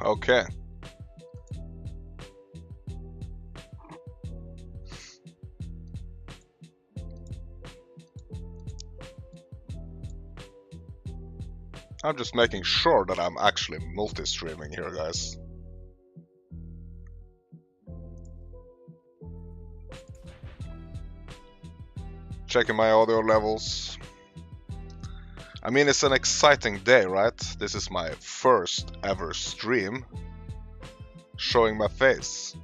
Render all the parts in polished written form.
Okay. I'm just making sure that I'm actually multi-streaming here, guys. Checking my audio levels. I mean, it's an exciting day, right? This is my first ever stream showing my face.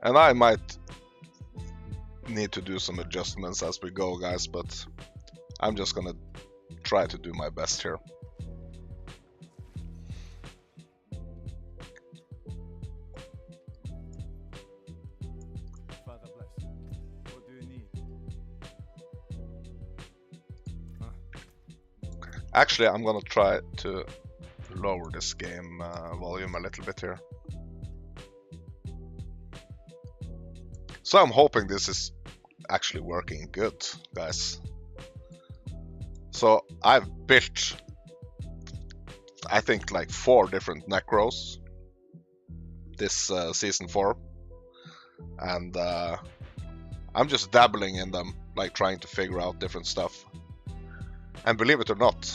And I might need to do some adjustments as we go, guys, but I'm just gonna try to do my best here. Father bless. What do you need? Actually, I'm gonna try to lower this game volume a little bit here. So I'm hoping this is actually working good, guys. So I've built, I think, like 4 different Necros this season 4, and I'm just dabbling in them, like trying to figure out different stuff. And believe it or not,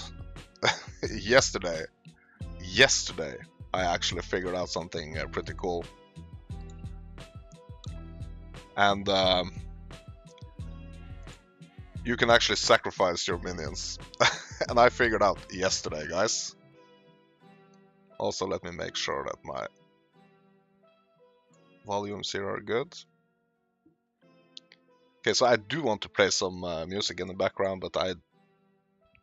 yesterday I actually figured out something pretty cool. And you can actually sacrifice your minions. And I figured out yesterday, guys. Also, let me make sure that my volumes here are good. Okay, so I do want to play some music in the background, but I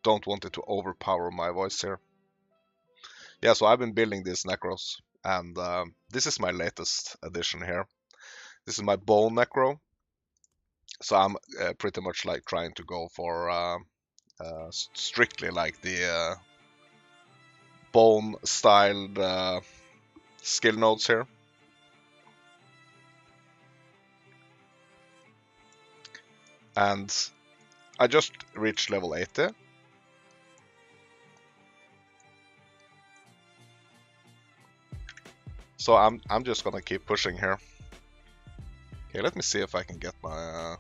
don't want it to overpower my voice here. Yeah, so I've been building these Necros, and this is my latest addition here. This is my Bone Necro. So I'm pretty much like trying to go for strictly like the bone styled skill nodes here. And I just reached level 80. So I'm just gonna keep pushing here. Okay, let me see if I can get my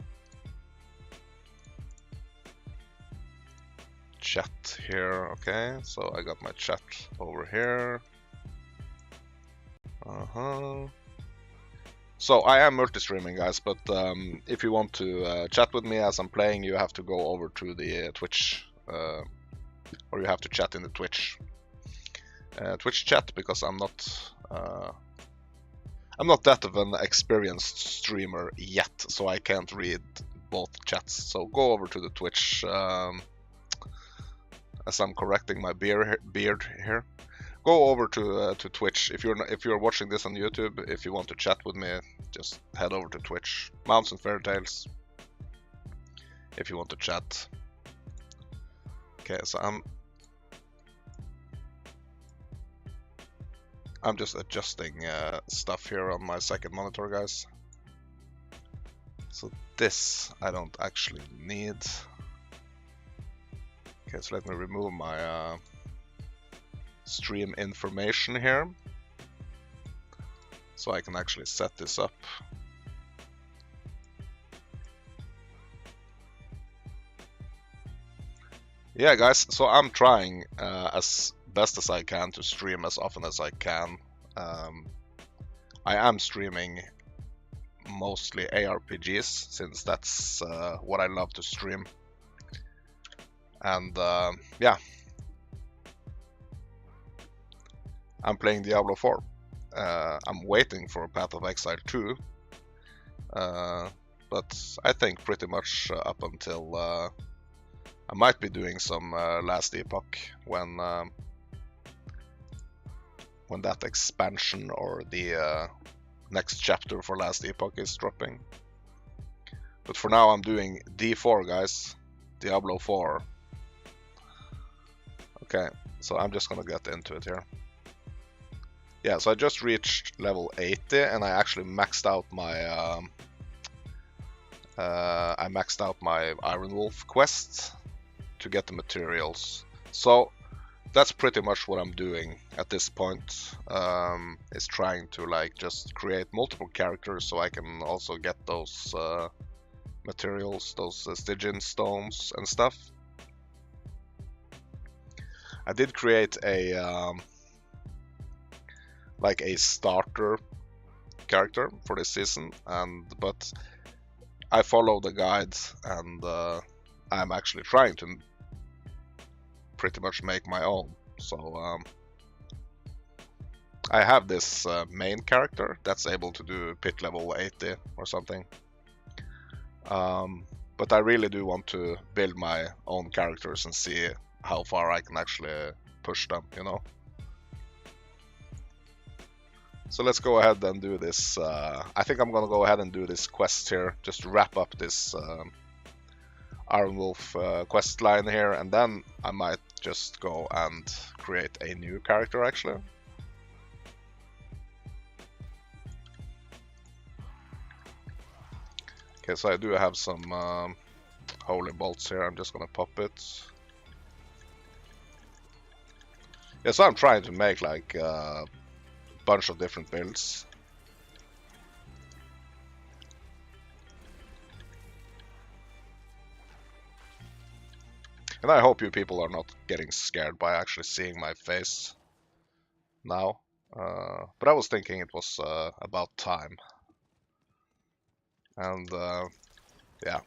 chat here. Okay, so I got my chat over here. So I am multi-streaming, guys, but if you want to chat with me as I'm playing, you have to go over to the Twitch, or you have to chat in the Twitch chat, because I'm not that of an experienced streamer yet, so I can't read both chats. So go over to the Twitch, as I'm correcting my beard here. Go over to Twitch. If you're watching this on YouTube, if you want to chat with me, just head over to Twitch. Mounts and Fairy Tales. If you want to chat. Okay, so I'm just adjusting stuff here on my second monitor, guys. So this I don't actually need. Okay, so let me remove my stream information here, so I can actually set this up. Yeah, guys, so I'm trying as best as I can to stream as often as I can. I am streaming mostly ARPGs, since that's what I love to stream. And yeah, I'm playing Diablo 4. I'm waiting for Path of Exile 2, but I think pretty much up until I might be doing some Last Epoch when that expansion or the next chapter for Last Epoch is dropping. But for now I'm doing D4, guys. Diablo 4. Okay, so I'm just gonna get into it here. Yeah, so I just reached level 80, and I actually maxed out my Iron Wolf quest. to get the materials. So that's pretty much what I'm doing at this point. Is trying to like just create multiple characters so I can also get those materials, those Stygian stones and stuff. I did create a like a starter character for this season, but I follow the guides, and I'm actually trying to pretty much make my own. So I have this main character that's able to do pit level 80 or something. But I really do want to build my own characters and see how far I can actually push them, you know? So let's go ahead and do this. I think I'm gonna go ahead and do this quest here, just to wrap up this Iron Wolf quest line here, and then I might just go and create a new character actually. Okay, so I do have some holy bolts here. I'm just gonna pop it. Yeah, so I'm trying to make like a bunch of different builds. And I hope you people are not getting scared by actually seeing my face now. But I was thinking it was about time. And yeah.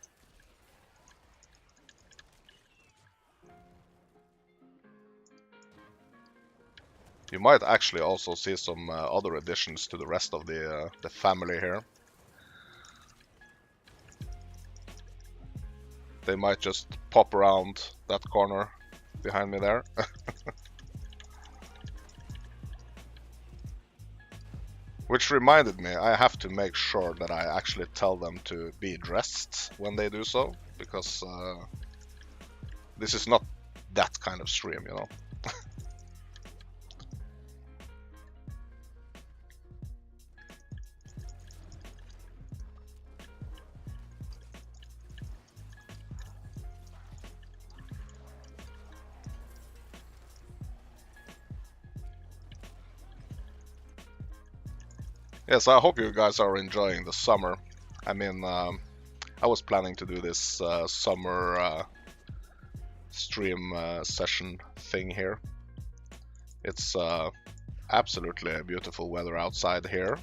You might actually also see some other additions to the rest of the family here. They might just pop around that corner behind me there. Which reminded me, I have to make sure that I actually tell them to be dressed when they do so, because this is not that kind of stream, you know. Yes, I hope you guys are enjoying the summer. I mean, I was planning to do this summer stream session thing here. It's absolutely beautiful weather outside here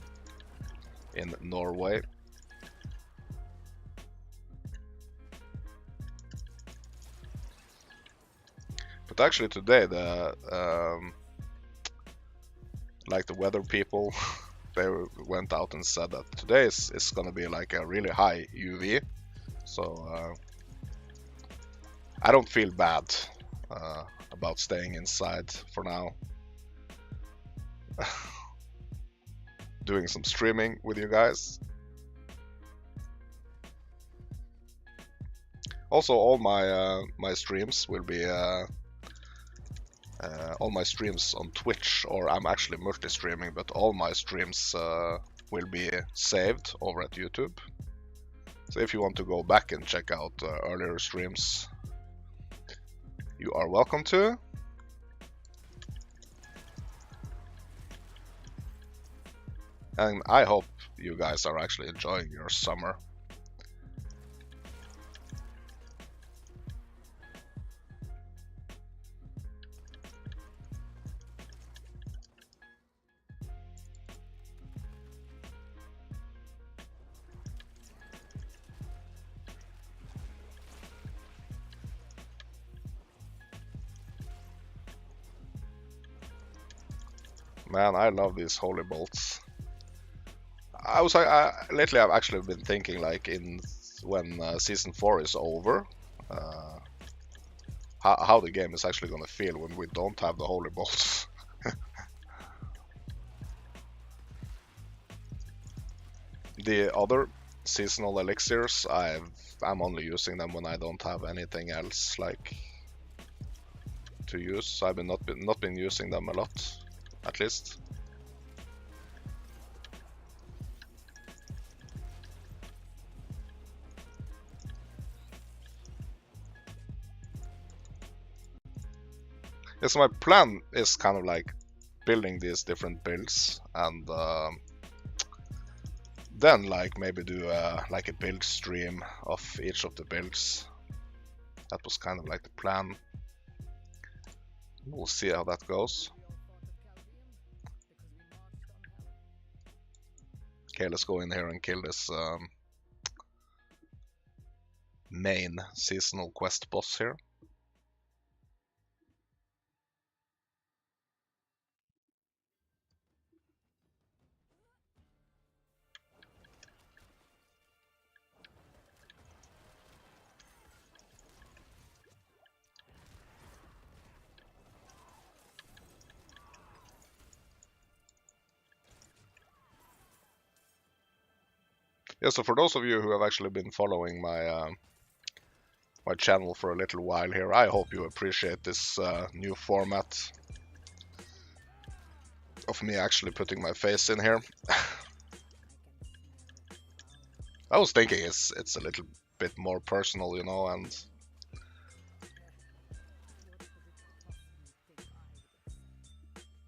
in Norway. But actually today the like the weather people they went out and said that today is gonna be like a really high UV, so I don't feel bad about staying inside for now. Doing some streaming with you guys. Also, all my streams will be all my streams on Twitch, or I'm actually multi-streaming, but all my streams will be saved over at YouTube. So if you want to go back and check out earlier streams, you are welcome to. And I hope you guys are actually enjoying your summer. Man, I love these holy bolts. Lately I've actually been thinking like when season 4 is over, how the game is actually gonna feel when we don't have the holy bolts. The other seasonal elixirs, I'm only using them when I don't have anything else like to use. I've not been using them a lot, at least. Yeah, so my plan is kind of like building these different builds and then like maybe do like a build stream of each of the builds. That was kind of like the plan. We'll see how that goes. Okay, let's go in here and kill this main seasonal quest boss here. Yeah, so for those of you who have actually been following my my channel for a little while here, I hope you appreciate this new format of me actually putting my face in here. I was thinking it's a little bit more personal, you know, and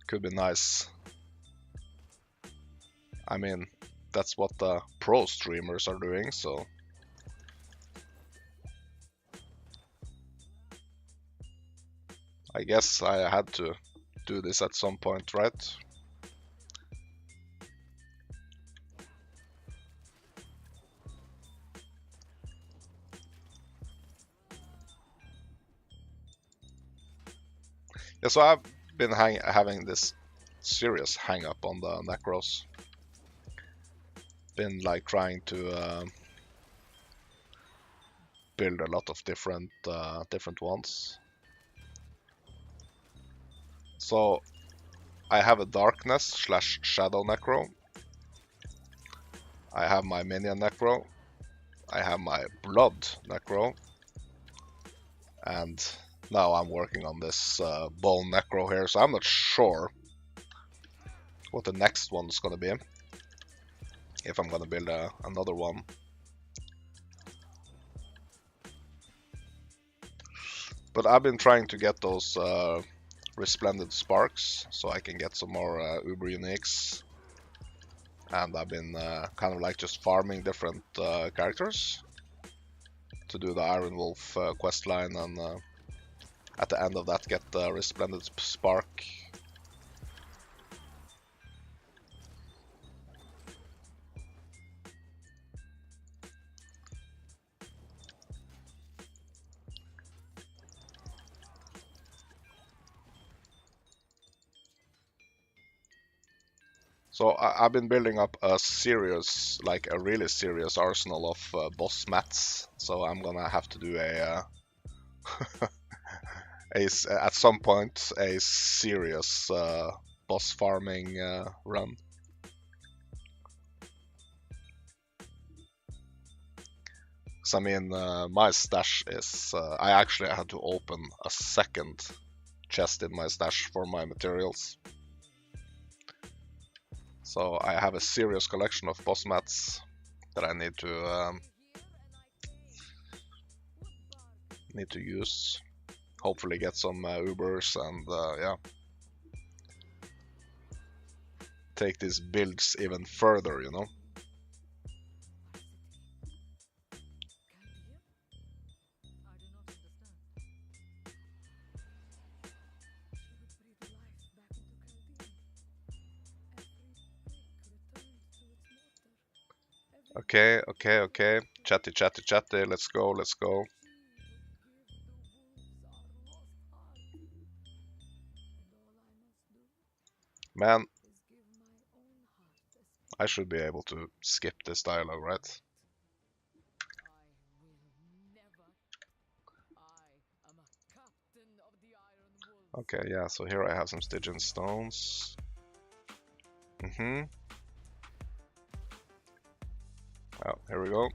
could be nice. I mean, that's what the pro streamers are doing, so I guess I had to do this at some point, right? Yeah, so I've been having this serious hang up on the Necros. Been like trying to build a lot of different ones. So I have a darkness slash shadow necro. I have my minion necro. I have my blood necro. And now I'm working on this bone necro here, so I'm not sure what the next one's gonna be. If I'm gonna build another one. But I've been trying to get those resplendent sparks so I can get some more uber uniques, and I've been kind of like just farming different characters to do the Iron Wolf quest line, and at the end of that get the resplendent spark. So I've been building up a serious, like a really serious arsenal of boss mats. So I'm gonna have to do at some point a serious boss farming run. So I mean, my stash is I actually had to open a second chest in my stash for my materials. So I have a serious collection of boss mats that I need to use. Hopefully get some Ubers and yeah, take these builds even further, you know. Okay, okay, okay. Chatty, chatty, chatty. Let's go, let's go. Man, I should be able to skip this dialogue, right? Okay, yeah, so here I have some Stygian stones. Oh, here we go.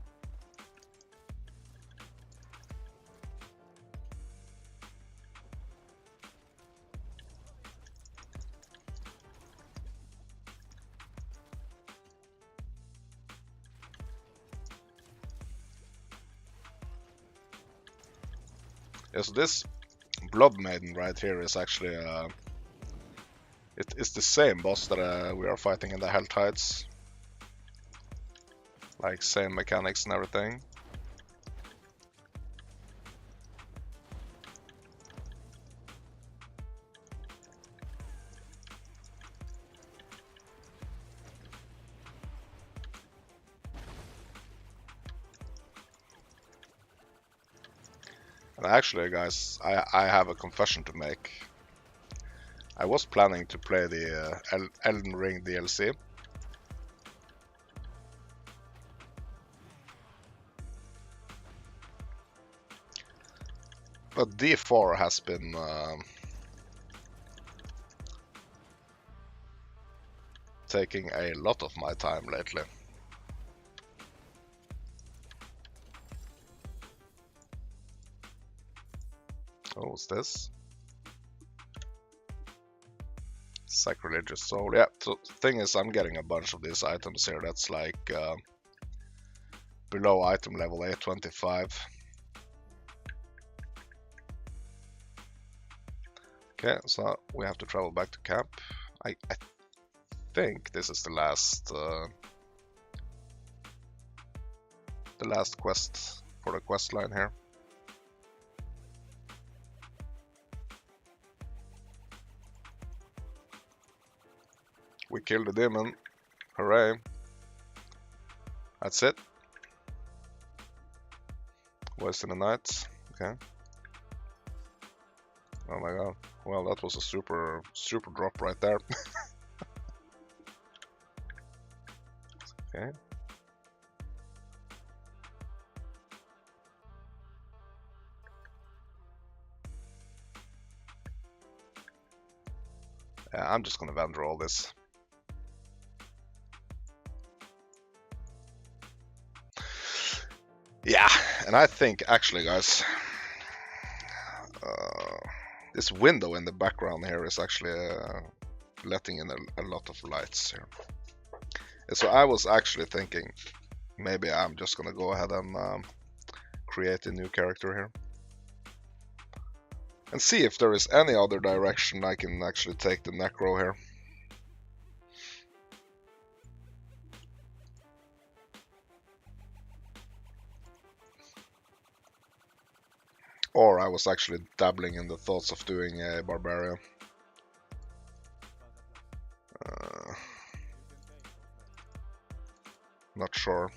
Yeah, so this Blood Maiden right here is actually it's the same boss that we are fighting in the Hell Tides. Like same mechanics and everything. And actually, guys, I have a confession to make. I was planning to play the Elden Ring DLC. But D4 has been taking a lot of my time lately. Oh, what's this? Sacrilegious soul. Yeah, so thing is, I'm getting a bunch of these items here. That's like below item level 825. Okay, so we have to travel back to camp. I think this is the last quest for the quest line here. We killed the demon. Hooray. That's it. Voice in the night. Okay. Oh my god. Well, that was a super drop right there. Okay. Yeah, I'm just gonna vendor all this. Yeah, and I think actually, guys, this window in the background here is actually letting in a lot of lights here. And so I was actually thinking maybe I'm just gonna go ahead and create a new character here. And see if there is any other direction I can actually take the Necro here. Or I was actually dabbling in the thoughts of doing a Barbarian. Not sure.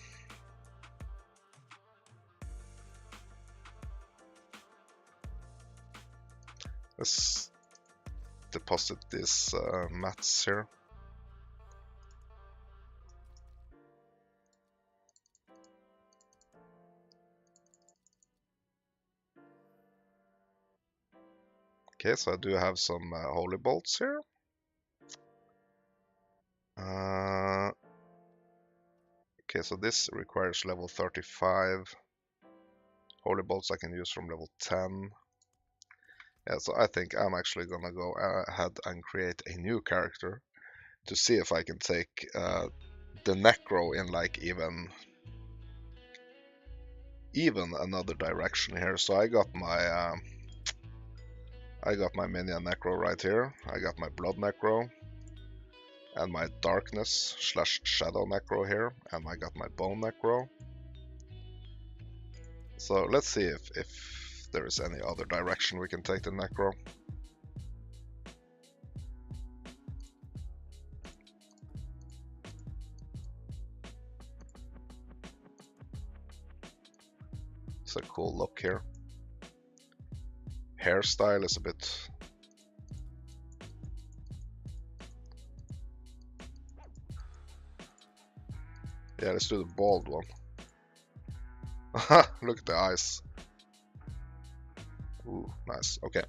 Let's deposit these mats here. Okay, so I do have some holy bolts here. Okay, so this requires level 35. Holy bolts I can use from level 10. Yeah, so I think I'm actually gonna go ahead and create a new character to see if I can take the Necro in like even another direction here. So I got my minion Necro right here. I got my blood Necro and my darkness / shadow Necro here, and I got my bone Necro. So let's see if there is any other direction we can take the Necro. It's a cool look here. Hairstyle is a bit... Yeah, let's do the bald one. Look at the eyes. Ooh, nice. Okay.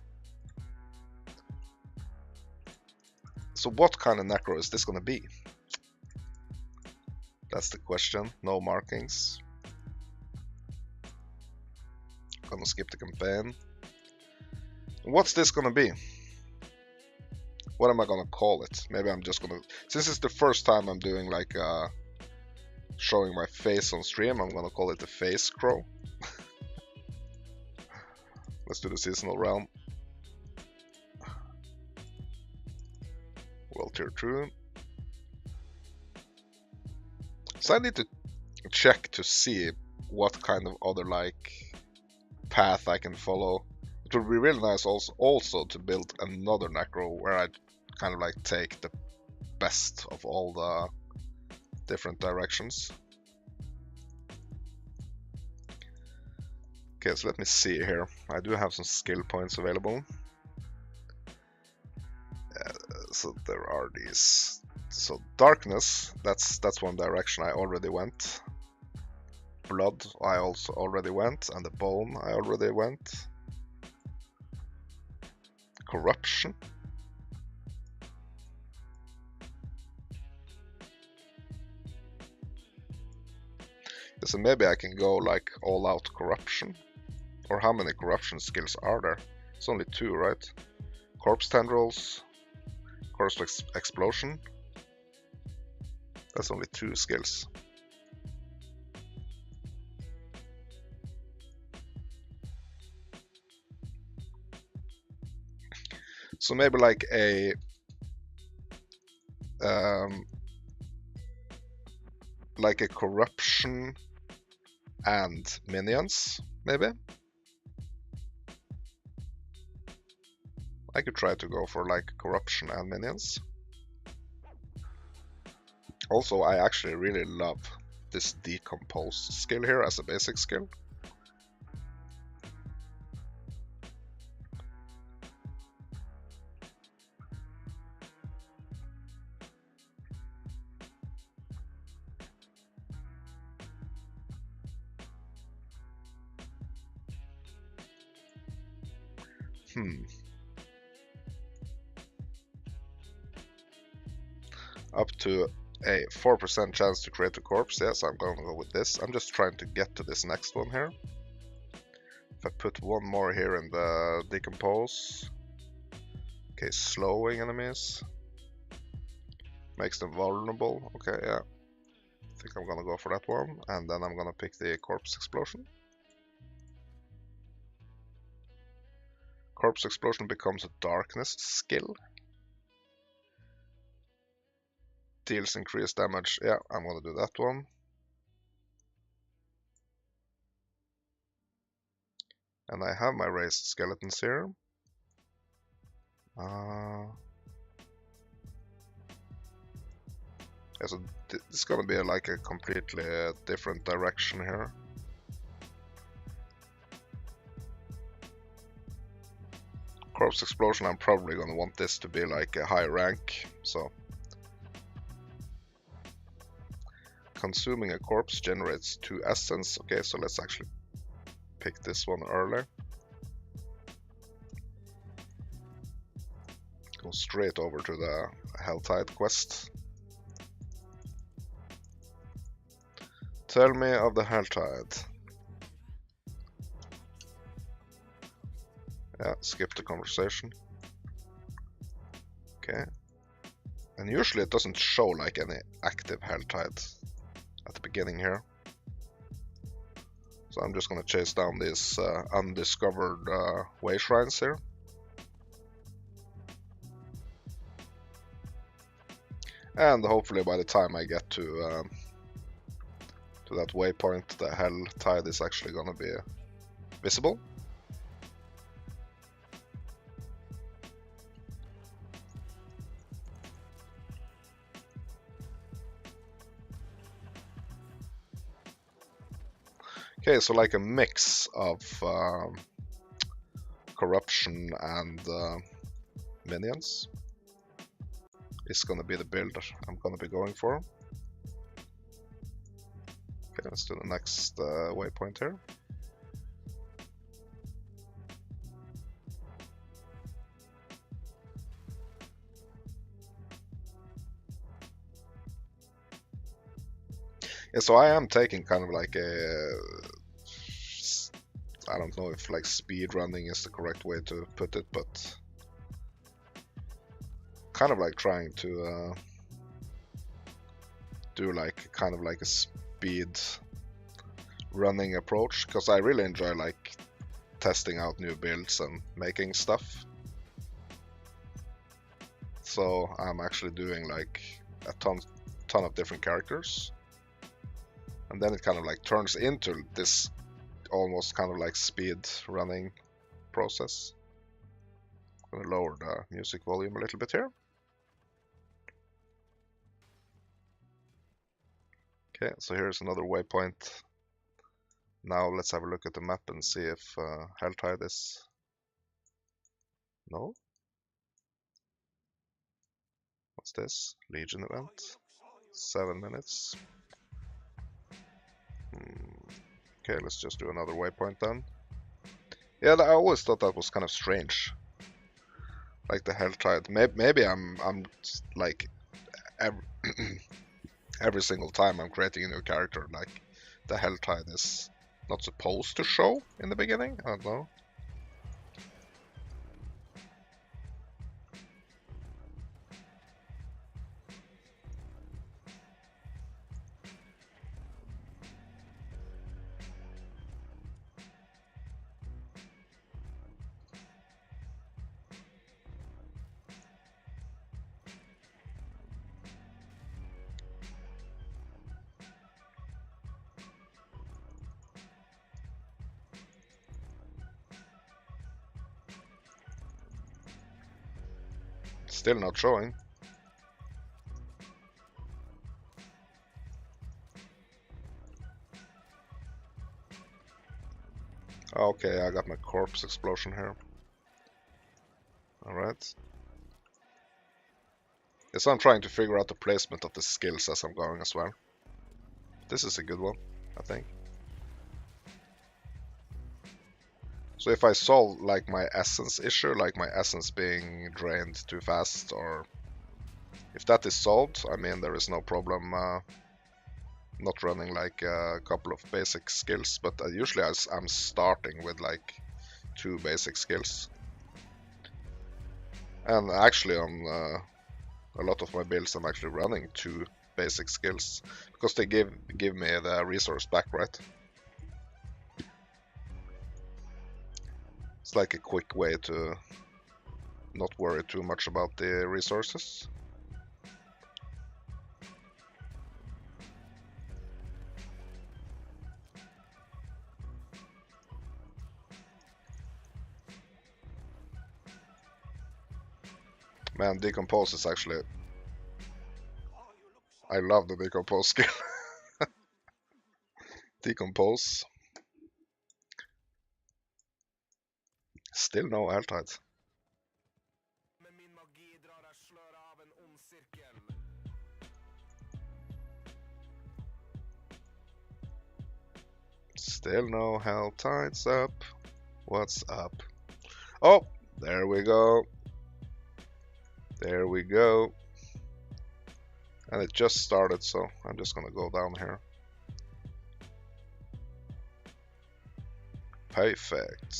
So what kind of Necro is this gonna be? That's the question. No markings. Gonna skip the campaign. What's this gonna be? What am I gonna call it? Maybe I'm just gonna... Since it's the first time I'm doing like showing my face on stream, I'm gonna call it the Face Crow. Let's do the seasonal realm. tier 2. So I need to check to see what kind of other like path I can follow. It would be really nice also to build another necro where I kind of like take the best of all the different directions. Okay, so let me see here. I do have some skill points available. So there are these. So darkness, that's one direction I already went. Blood, I also already went, and the bone, I already went. Corruption. So maybe I can go like all out corruption. Or how many corruption skills are there? It's only 2, right? Corpse tendrils, corpse explosion. That's only 2 skills. So maybe like a corruption and minions, maybe. I could try to go for like corruption and minions. Also, I actually really love this decompose skill here as a basic skill. Up to a 4% chance to create a corpse. Yes, I'm going to go with this. I'm just trying to get to this next one here. If I put one more here in the decompose. Okay, slowing enemies. Makes them vulnerable. Okay, yeah. I think I'm gonna go for that one. And then I'm gonna pick the corpse explosion. Corpse explosion becomes a darkness skill. Deals increased damage. Yeah, I'm gonna do that one. And I have my raised skeletons here. Yeah, so it's gonna be like a completely different direction here. Corpse explosion, I'm probably gonna want this to be like a high rank, so. Consuming a corpse generates 2 essence. Okay, so let's actually pick this one early. Go straight over to the Helltide quest. Tell me of the Helltide. Yeah, skip the conversation. Okay. And usually it doesn't show like any active Helltide at the beginning here. So I'm just gonna chase down these undiscovered way shrines here. And hopefully by the time I get to that waypoint, the Hell Tide is actually gonna be visible. Okay, so like a mix of corruption and minions is gonna be the build I'm gonna be going for. Okay, let's do the next waypoint here. Yeah, so I am taking kind of like a, I don't know if like speed running is the correct way to put it, but kind of like trying to do like kind of like a speed running approach, because I really enjoy like testing out new builds and making stuff. So I'm actually doing like a ton of different characters. And then it kind of like turns into this almost kind of like speed running process. I'm gonna lower the music volume a little bit here. Okay, so here's another waypoint. Now let's have a look at the map and see if Helltide is... No? What's this? Legion event. 7 minutes. Okay, let's just do another waypoint then. Yeah, I always thought that was kind of strange. Like the Helltide. Maybe I'm like every, every single time I'm creating a new character, like the Helltide is not supposed to show in the beginning. I don't know. Still not showing. Okay, I got my corpse explosion here. Alright. Yes, I'm trying to figure out the placement of the skills as I'm going as well. This is a good one, I think. So if I solve like my essence issue, like my essence being drained too fast, or if that is solved, I mean there is no problem not running like a couple of basic skills, but usually I'm starting with like 2 basic skills. And actually on a lot of my builds I'm actually running 2 basic skills, because they give me the resource back, right? It's like a quick way to not worry too much about the resources. Man, decompose is actually... I love the decompose skill. Decompose. Still no Helltide. Still no Helltides up. What's up? Oh, there we go. There we go. And it just started, so I'm just gonna go down here. Perfect.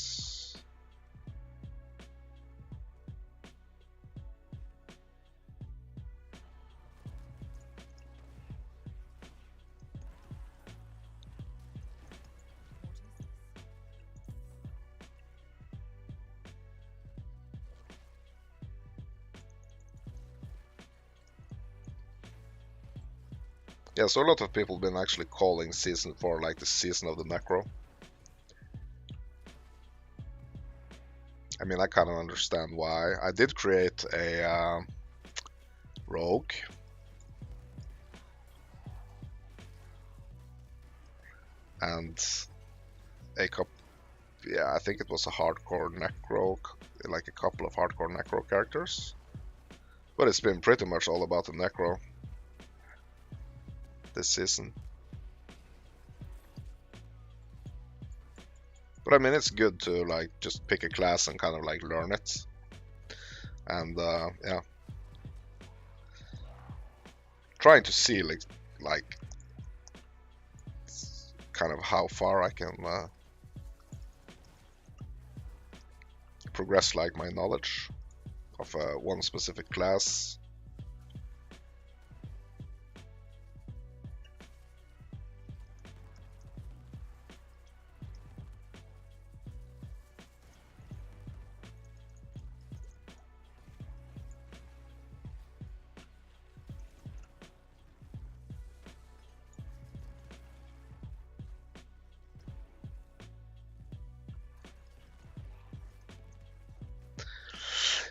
Yeah, so a lot of people have been actually calling Season 4 like the Season of the Necro. I mean, I kind of understand why. I did create a rogue. And a couple, yeah, I think it was a hardcore Necro, like a couple of hardcore Necro characters. But it's been pretty much all about the Necro this season. But I mean, it's good to like just pick a class and kind of like learn it. And yeah, trying to see like kind of how far I can progress like my knowledge of one specific class.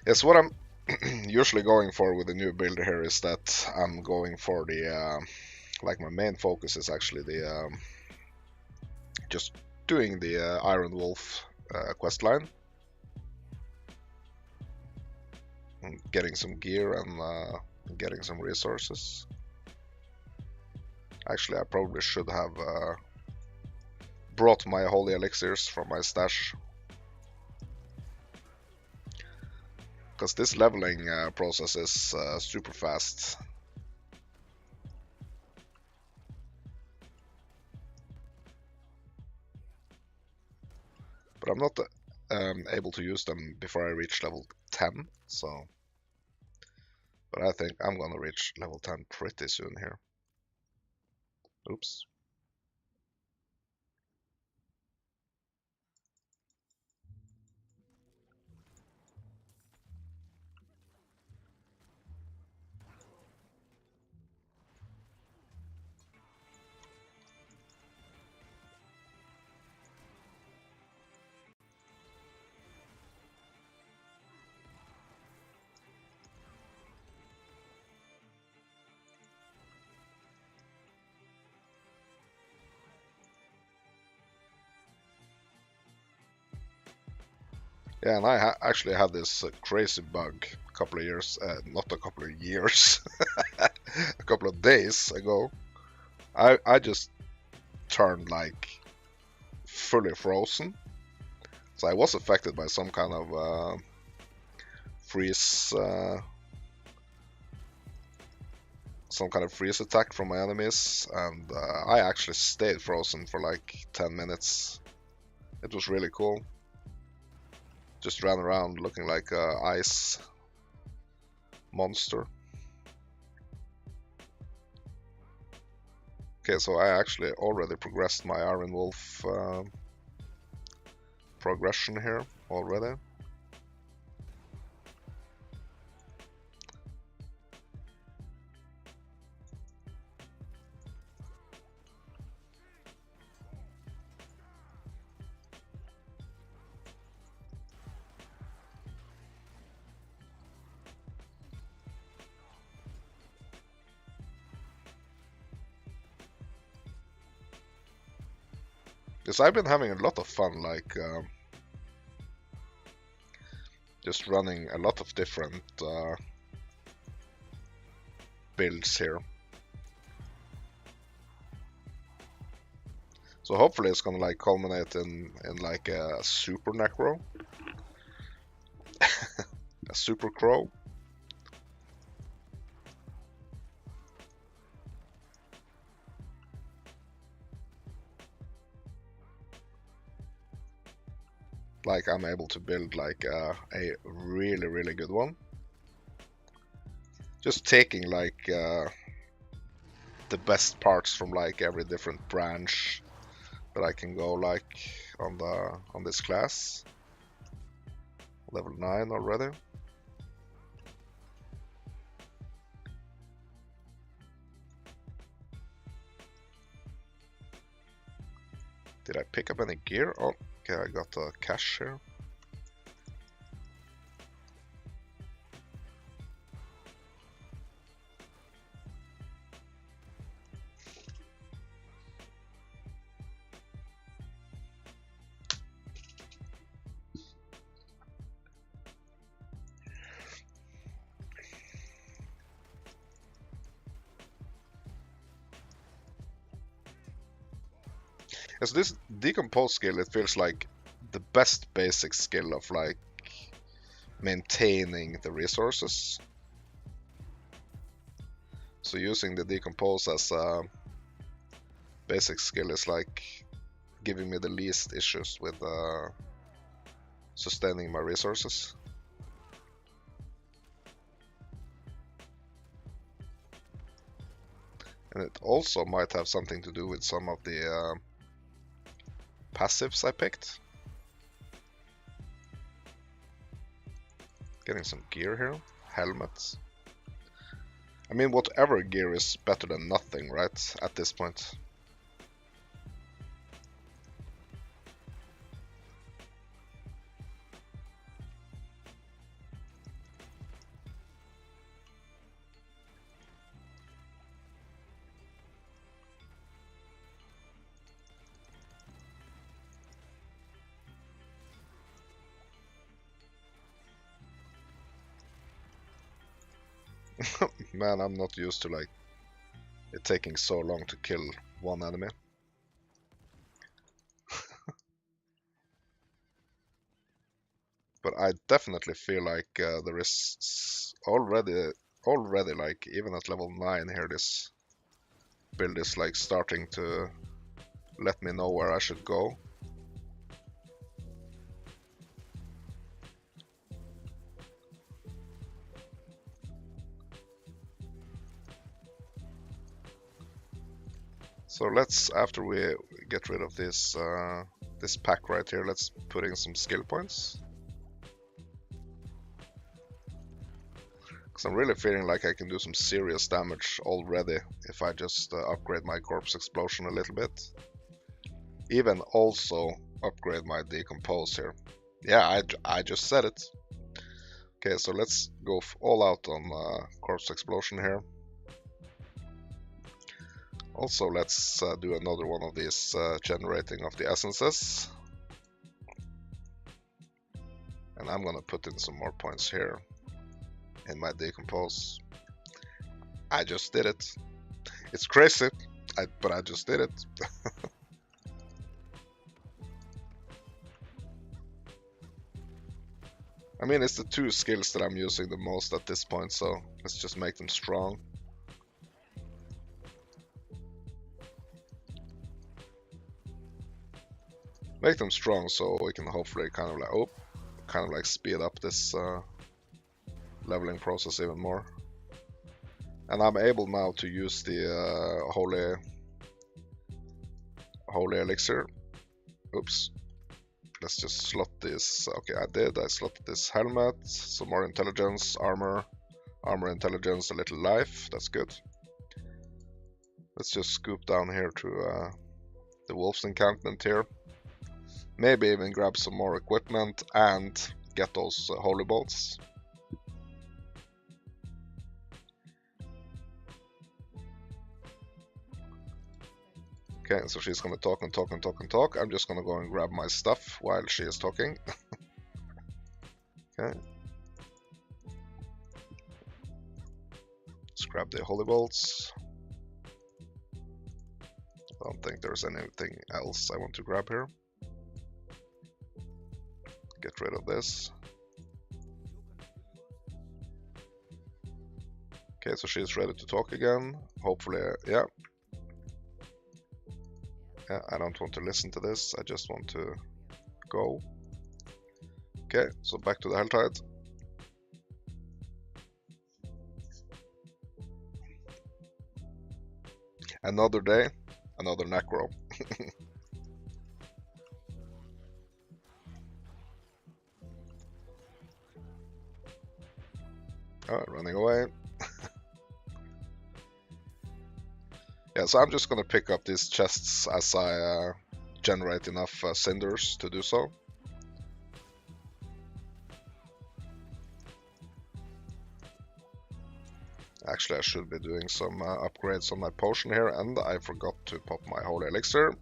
Yes, what I'm usually going for with the new build here is that I'm going for the like my main focus is actually the just doing the Iron Wolf quest line, and getting some gear and getting some resources. Actually, I probably should have brought my holy elixirs from my stash, because this leveling process is super fast. But I'm not able to use them before I reach level 10, so... But I think I'm gonna reach level 10 pretty soon here. Oops. Yeah, and I actually had this crazy bug a couple of years, not a couple of years, a couple of days ago. I just turned like fully frozen. So I was affected by some kind of freeze, some kind of freeze attack from my enemies, and I actually stayed frozen for like 10 minutes. It was really cool. Just ran around looking like a ice monster. Okay, so I actually already progressed my Iron Wolf progression here already. Because I've been having a lot of fun, like just running a lot of different builds here. So hopefully it's gonna like culminate in like a super necro, a super crow. Like I'm able to build like a really good one. Just taking like the best parts from like every different branch that I can go like on this class. Level 9 already. Did I pick up any gear? Oh, okay, I got a cache here. As this decompose skill, it feels like the best basic skill of like maintaining the resources. So using the decompose as a basic skill is like giving me the least issues with sustaining my resources. And it also might have something to do with some of the passives I picked. Getting some gear here. Helmets. I mean, whatever gear is better than nothing, right? At this point. Man, I'm not used to like it taking so long to kill one enemy. But I definitely feel like there is already like even at level 9 here, this build is like starting to let me know where I should go. So let's, after we get rid of this this pack right here, let's put in some skill points. Because I'm really feeling like I can do some serious damage already if I just upgrade my corpse explosion a little bit. Even also upgrade my decompose here. Yeah, I just said it. Okay, so let's go all out on corpse explosion here. Also, let's do another one of these generating of the essences. And I'm gonna put in some more points here in my decompose. I just did it. It's crazy, but I just did it. I mean, it's the two skills that I'm using the most at this point, so let's just make them strong. Make them strong so we can hopefully kind of like speed up this leveling process even more. And I'm able now to use the holy elixir. Oops. Let's just slot this. Okay, I slotted this helmet, some more intelligence, armor, intelligence, a little life. That's good. Let's just scoop down here to the wolf's encampment here. Maybe even grab some more equipment and get those holy bolts. Okay, so she's gonna talk and talk and talk and talk. I'm just gonna go and grab my stuff while she is talking. Okay. Let's grab the holy bolts. I don't think there's anything else I want to grab here. Get rid of this. Okay, so she's ready to talk again. Hopefully, yeah. Yeah, I don't want to listen to this. I just want to go. Okay, so back to the Helltide. Another day, another necro. Oh, running away. Yeah, so I'm just gonna pick up these chests as I generate enough cinders to do so. Actually, I should be doing some upgrades on my potion here, and I forgot to pop my holy elixir.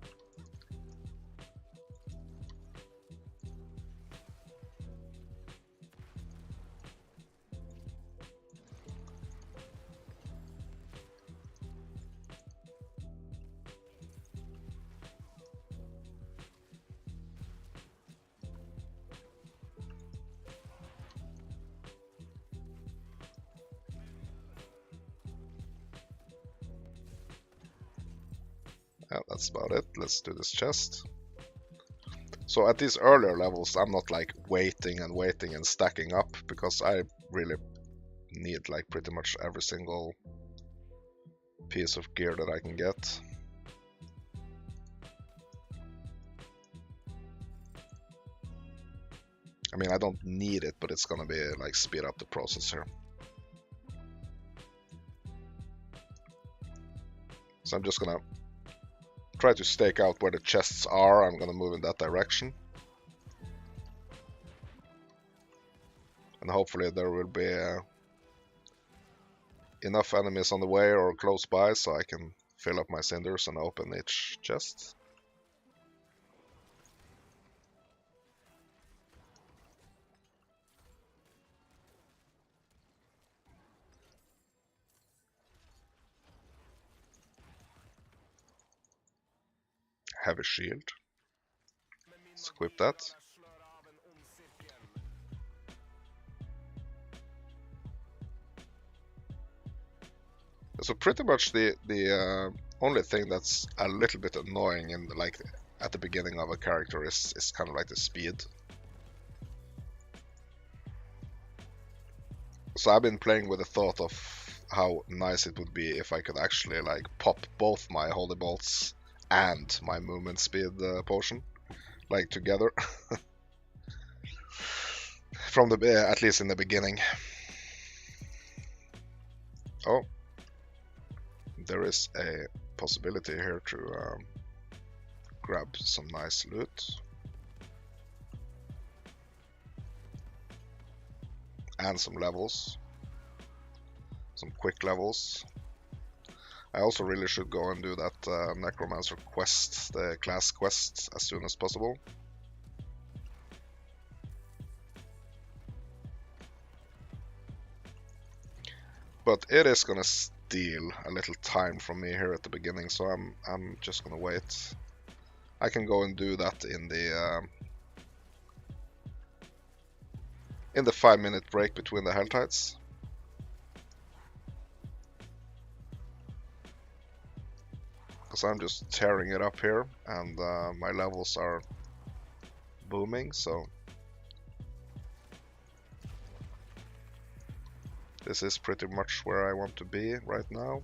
Yeah, that's about it. Let's do this chest. So at these earlier levels, I'm not like waiting and stacking up, because I really need like pretty much every single piece of gear that I can get. I mean, I don't need it, but it's gonna be like speed up the process here. So I'm just gonna try to stake out where the chests are. I'm gonna move in that direction. And hopefully there will be enough enemies on the way or close by so I can fill up my cinders and open each chest. heavy shield. Let's equip that. So pretty much the only thing that's a little bit annoying in like at the beginning of a character is kind of like the speed. So I've been playing with the thought of how nice it would be if I could actually like pop both my holy bolts and my movement speed potion like together from the at least in the beginning. Oh, there is a possibility here to grab some nice loot and some levels, some quick levels. I also really should go and do that Necromancer quest, the class quest, as soon as possible. But it is gonna steal a little time from me here at the beginning, so I'm just gonna wait. I can go and do that in the 5-minute break between the Hell Tides. Because I'm just tearing it up here, and my levels are booming, so this is pretty much where I want to be right now.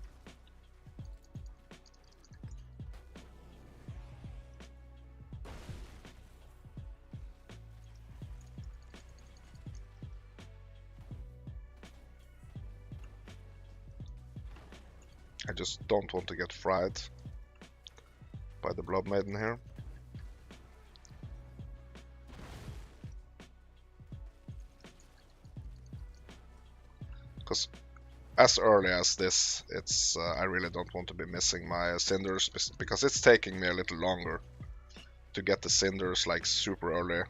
I just don't want to get fried by the Blood Maiden here. Because as early as this, it's I really don't want to be missing my cinders, because it's taking me a little longer to get the cinders like super early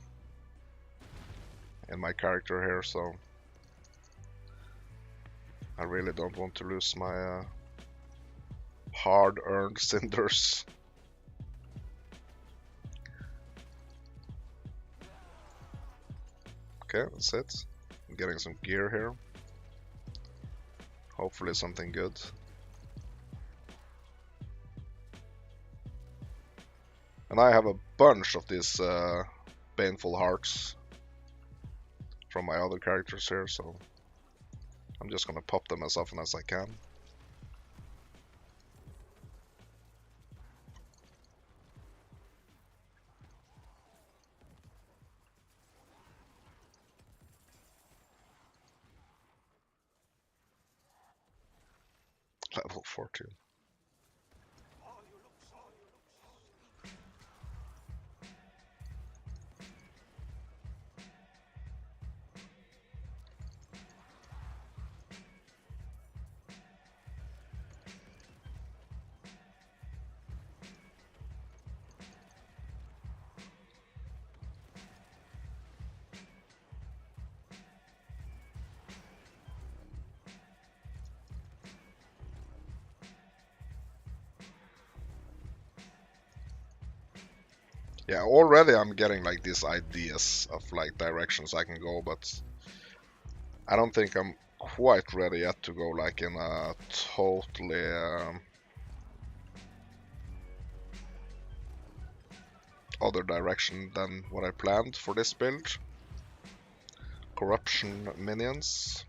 in my character here, so I really don't want to lose my hard-earned cinders. Okay, that's it. I'm getting some gear here. Hopefully something good. And I have a bunch of these baneful hearts from my other characters here, so I'm just gonna pop them as often as I can. Level 14. Yeah, already I'm getting like these ideas of like directions I can go, but I don't think I'm quite ready yet to go like in a totally other direction than what I planned for this build. Corruption minions.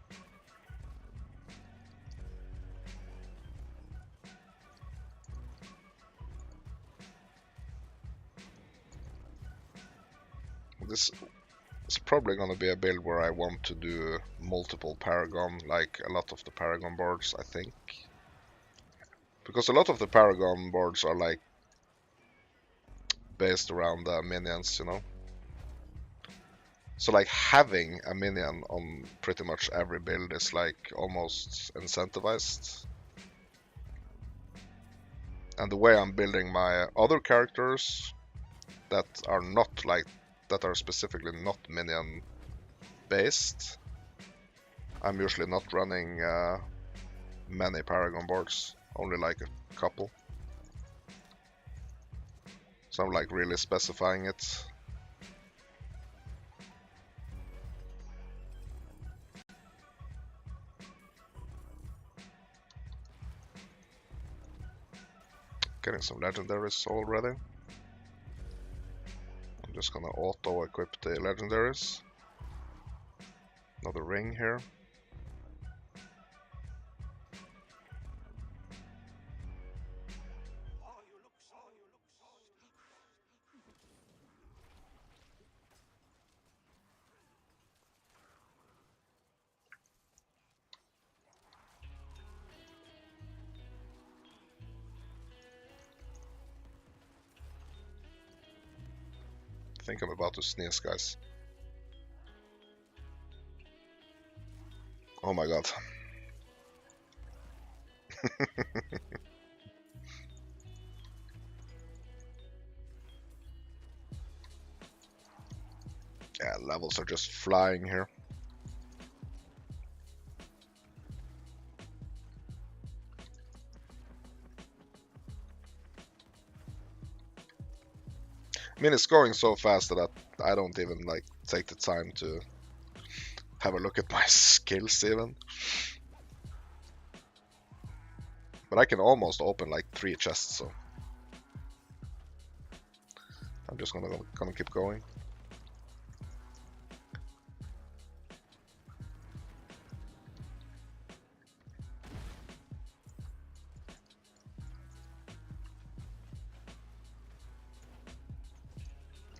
This is probably going to be a build where I want to do multiple Paragon, like a lot of the Paragon boards, I think. Because a lot of the Paragon boards are like based around minions, you know. So like having a minion on pretty much every build is like almost incentivized. And the way I'm building my other characters that are not like, that are specifically not minion based, I'm usually not running many Paragon boards, only like a couple. So I'm like really specifying it. Getting some legendaries already. I'm just gonna auto equip the legendaries. Another ring here. I think I'm about to sneeze, guys. Oh my god. Yeah, levels are just flying here. I mean, it's going so fast that I don't even like take the time to have a look at my skills even. But I can almost open like 3 chests, so I'm just gonna keep going.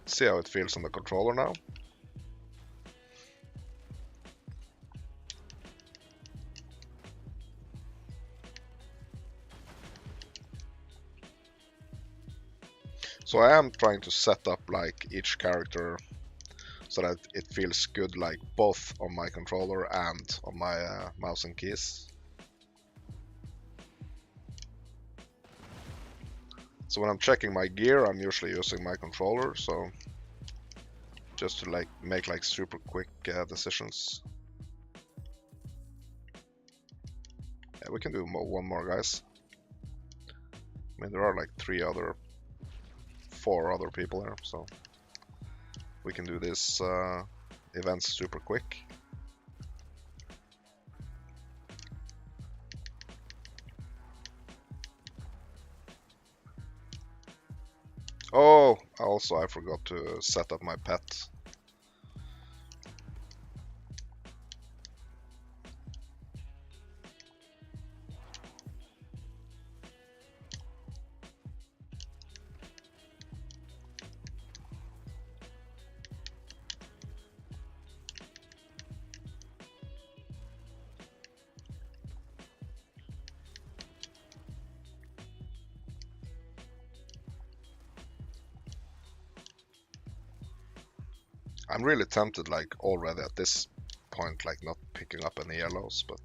See how it feels on the controller now. So I am trying to set up like each character so that it feels good like both on my controller and on my mouse and keys. So when I'm checking my gear, I'm usually using my controller, so just to like make like super quick decisions. Yeah, we can do one more, guys. I mean, there are like 4 other people here, so we can do this events super quick. Oh, also I forgot to set up my pet. I'm really tempted, like already at this point, like not picking up any yellows, but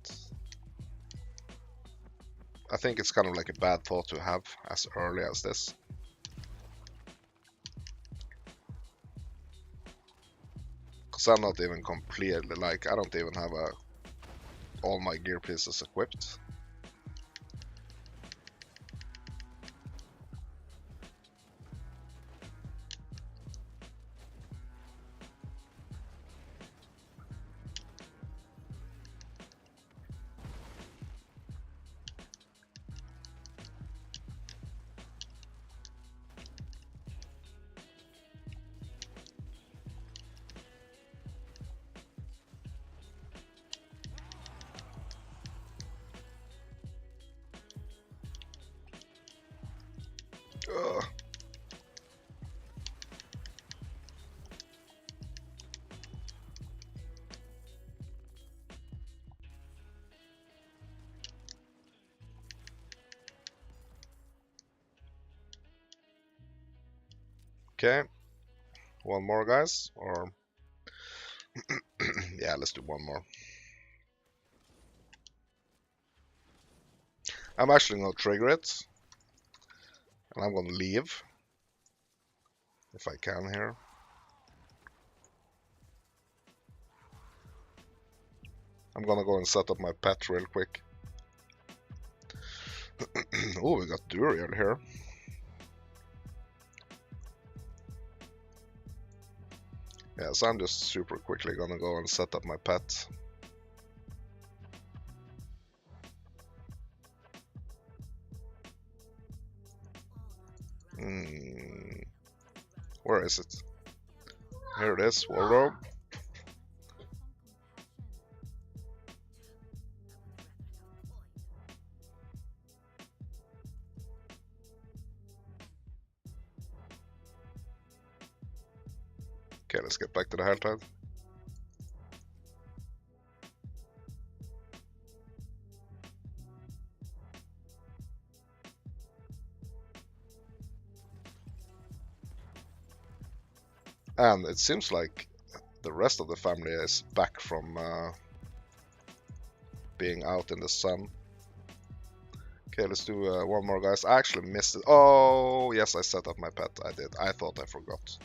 I think it's kind of like a bad thought to have as early as this. Because I'm not even completely, like, I don't even have all my gear pieces equipped. Ugh. Okay, one more, guys, or yeah, let's do one more. I'm actually gonna trigger it, and I'm gonna leave if I can here. I'm gonna go and set up my pet real quick. Oh, we got Duriel here. Yeah, so I'm just super quickly gonna go and set up my pet. Where is it? Here it is, wardrobe. Okay, let's get back to the Helltide. And it seems like the rest of the family is back from being out in the sun. Okay, let's do one more, guys. I actually missed it. Oh, yes, I set up my pet. I did. I thought I forgot.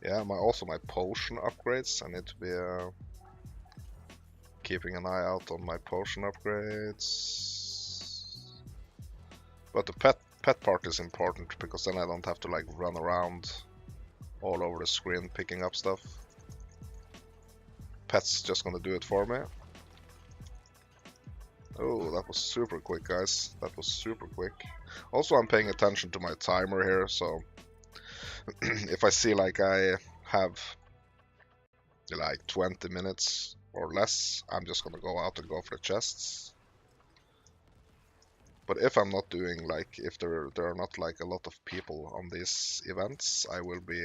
Yeah, also my potion upgrades. I need to be keeping an eye out on my potion upgrades. But the pet part is important because then I don't have to like run around all over the screen picking up stuff. Pet's just gonna do it for me. Oh, that was super quick, guys. That was super quick. Also, I'm paying attention to my timer here, so if I see like I have like 20 minutes or less, I'm just gonna go out and go for the chests. But if I'm not doing like, if there are not like a lot of people on these events, I will be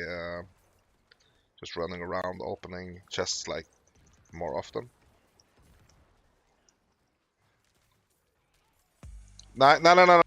just running around opening chests like more often. No, no, no, no.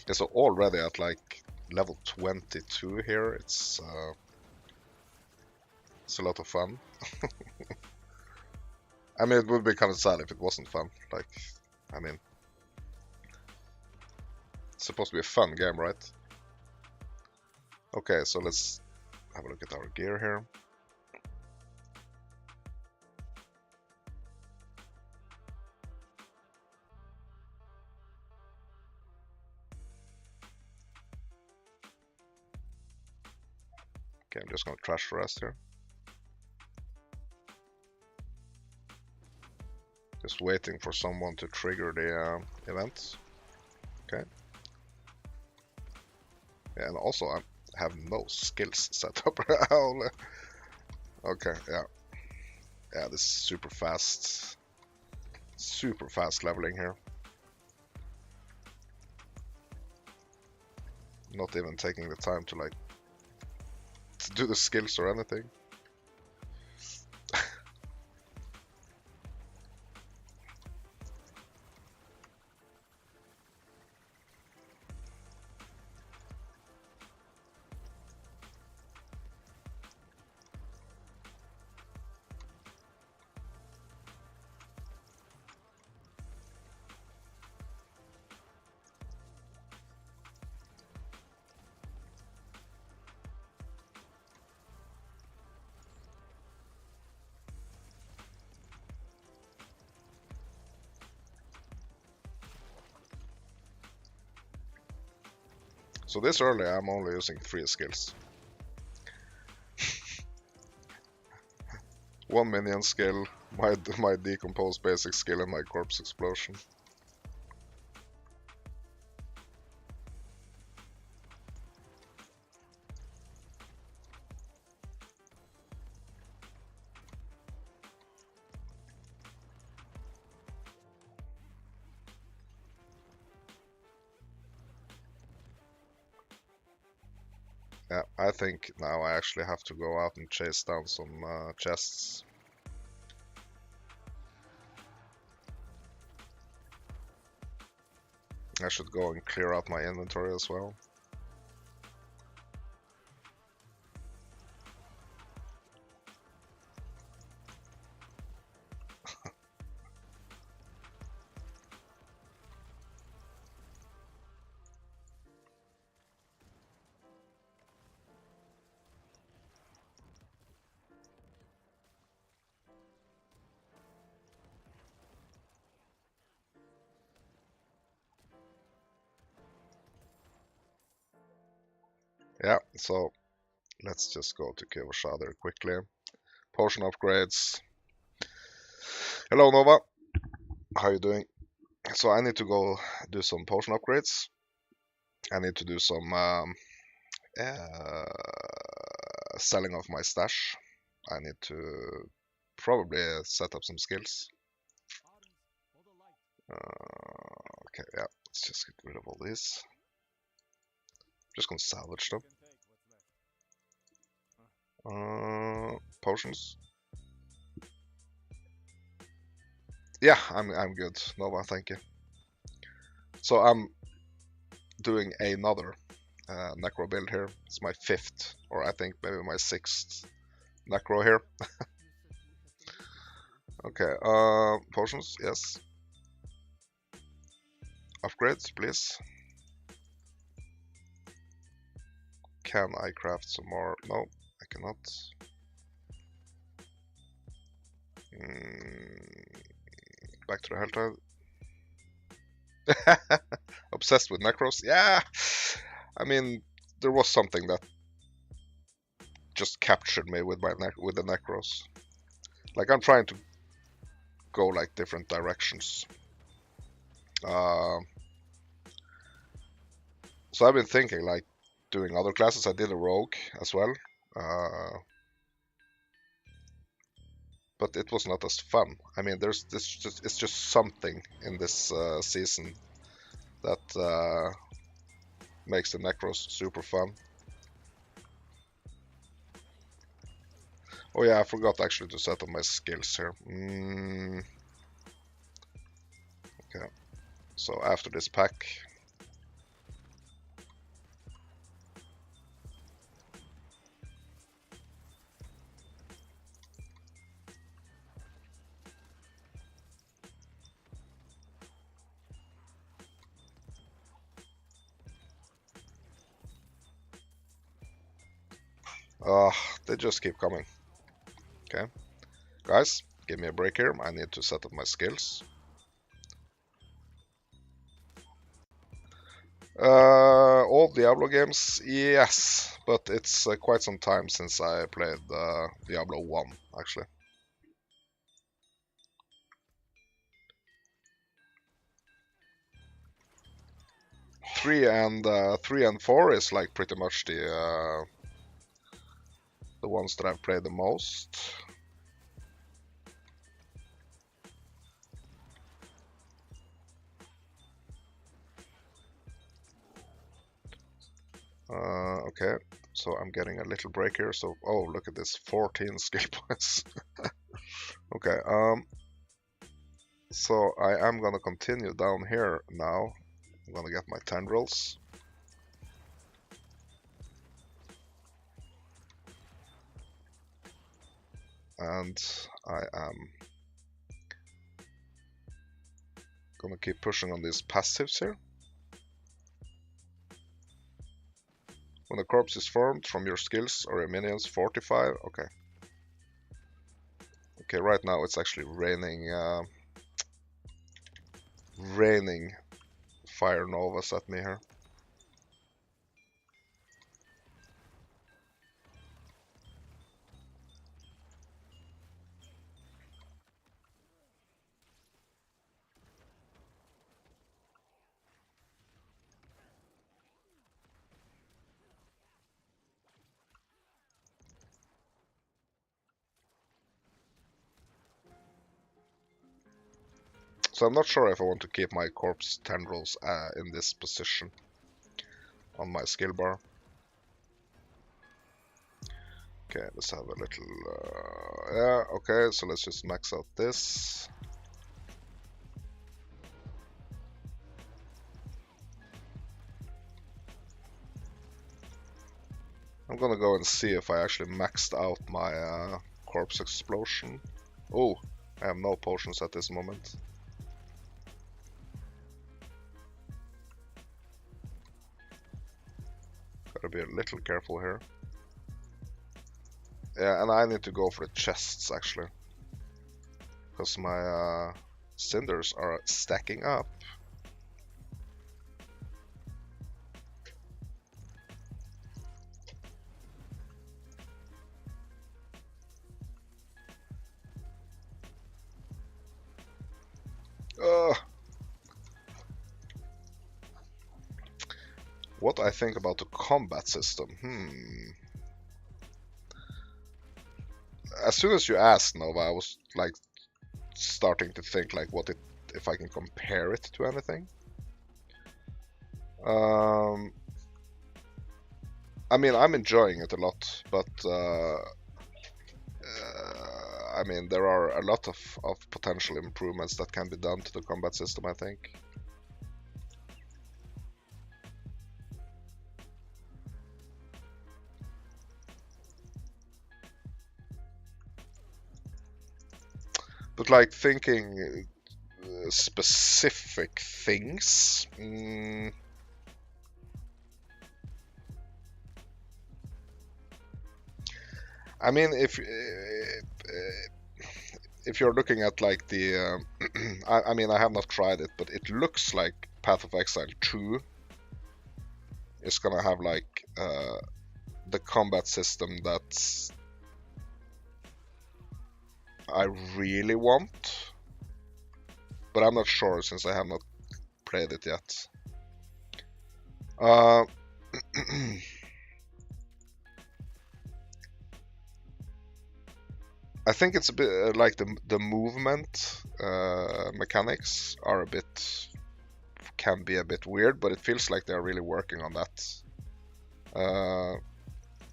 Yeah, so already at like level 22 here, it's a lot of fun. I mean, it would be kind of sad if it wasn't fun. Like, I mean, it's supposed to be a fun game, right? Okay, so let's have a look at our gear here. Okay, I'm just gonna trash the rest here. Just waiting for someone to trigger the event. Okay. Yeah, and also I have no skills set up. Okay, yeah. Yeah, this is super fast leveling here. Not even taking the time to like to do the skills or anything. So this early, I'm only using 3 skills. 1 minion skill, my decompose basic skill, and my corpse explosion. Yeah, I think now I actually have to go out and chase down some chests. I should go and clear out my inventory as well. Yeah, so let's just go to Kivoshader quickly. Potion upgrades. Hello Nova, how you doing? So I need to go do some potion upgrades. I need to do some selling of my stash. I need to probably set up some skills. Okay, yeah, let's just get rid of all these. Just gonna salvage them. Potions. Yeah, I'm good. Nova, thank you. So I'm doing another necro build here. It's my 5th, or I think maybe my 6th necro here. Okay, potions, yes. Upgrades, please. Can I craft some more? No, I cannot. Back to the Helltide. Obsessed with necros? Yeah! I mean, there was something that just captured me with with the necros. Like, I'm trying to go like different directions. So I've been thinking like doing other classes. I did a rogue as well, but it was not as fun. I mean, it's just something in this season that makes the necros super fun. Oh yeah, I forgot actually to set up my skills here. Okay, so after this pack. They just keep coming. Okay, guys, give me a break here. I need to set up my skills. All Diablo games, yes, but it's quite some time since I played Diablo 1, actually. Three and 4 is like pretty much the ones that I've played the most. Okay, so I'm getting a little break here. So, oh, look at this, 14 skill points. Okay, so I am gonna continue down here now. I'm gonna get my tendrils. And I am gonna keep pushing on these passives here. When a corpse is formed from your skills or your minions, fortify. Okay. Okay, right now it's actually raining fire novas at me here. So I'm not sure if I want to keep my corpse tendrils in this position on my skill bar. Okay, let's have a little, yeah, okay, so let's just max out this. I'm gonna go and see if I actually maxed out my corpse explosion. Oh, I have no potions at this moment. Gotta be a little careful here. Yeah, and I need to go for the chests actually, because my cinders are stacking up. What I think about the combat system? As soon as you asked, Nova, I was like starting to think like if I can compare it to anything. I mean, I'm enjoying it a lot, but I mean, there are a lot of potential improvements that can be done to the combat system, I think. But like thinking specific things, I mean, if you're looking at like the, I mean, I have not tried it, but it looks like Path of Exile 2 is gonna have like the combat system that I really want, but I'm not sure since I have not played it yet. I think it's a bit like the movement mechanics are can be a bit weird, but it feels like they're really working on that. I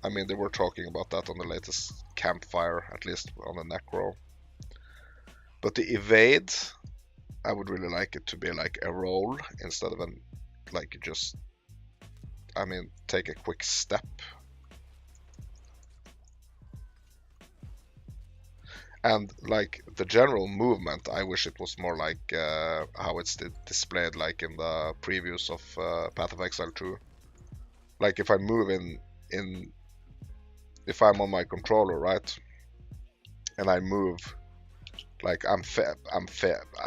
mean, they were talking about that on the latest campfire, at least on the Necro. But the evade, I would really like it to be like a roll instead of like you just, I mean, take a quick step. And like the general movement, I wish it was more like how it's displayed like in the previews of Path of Exile 2. Like if I move if I'm on my controller, right, and I move, like I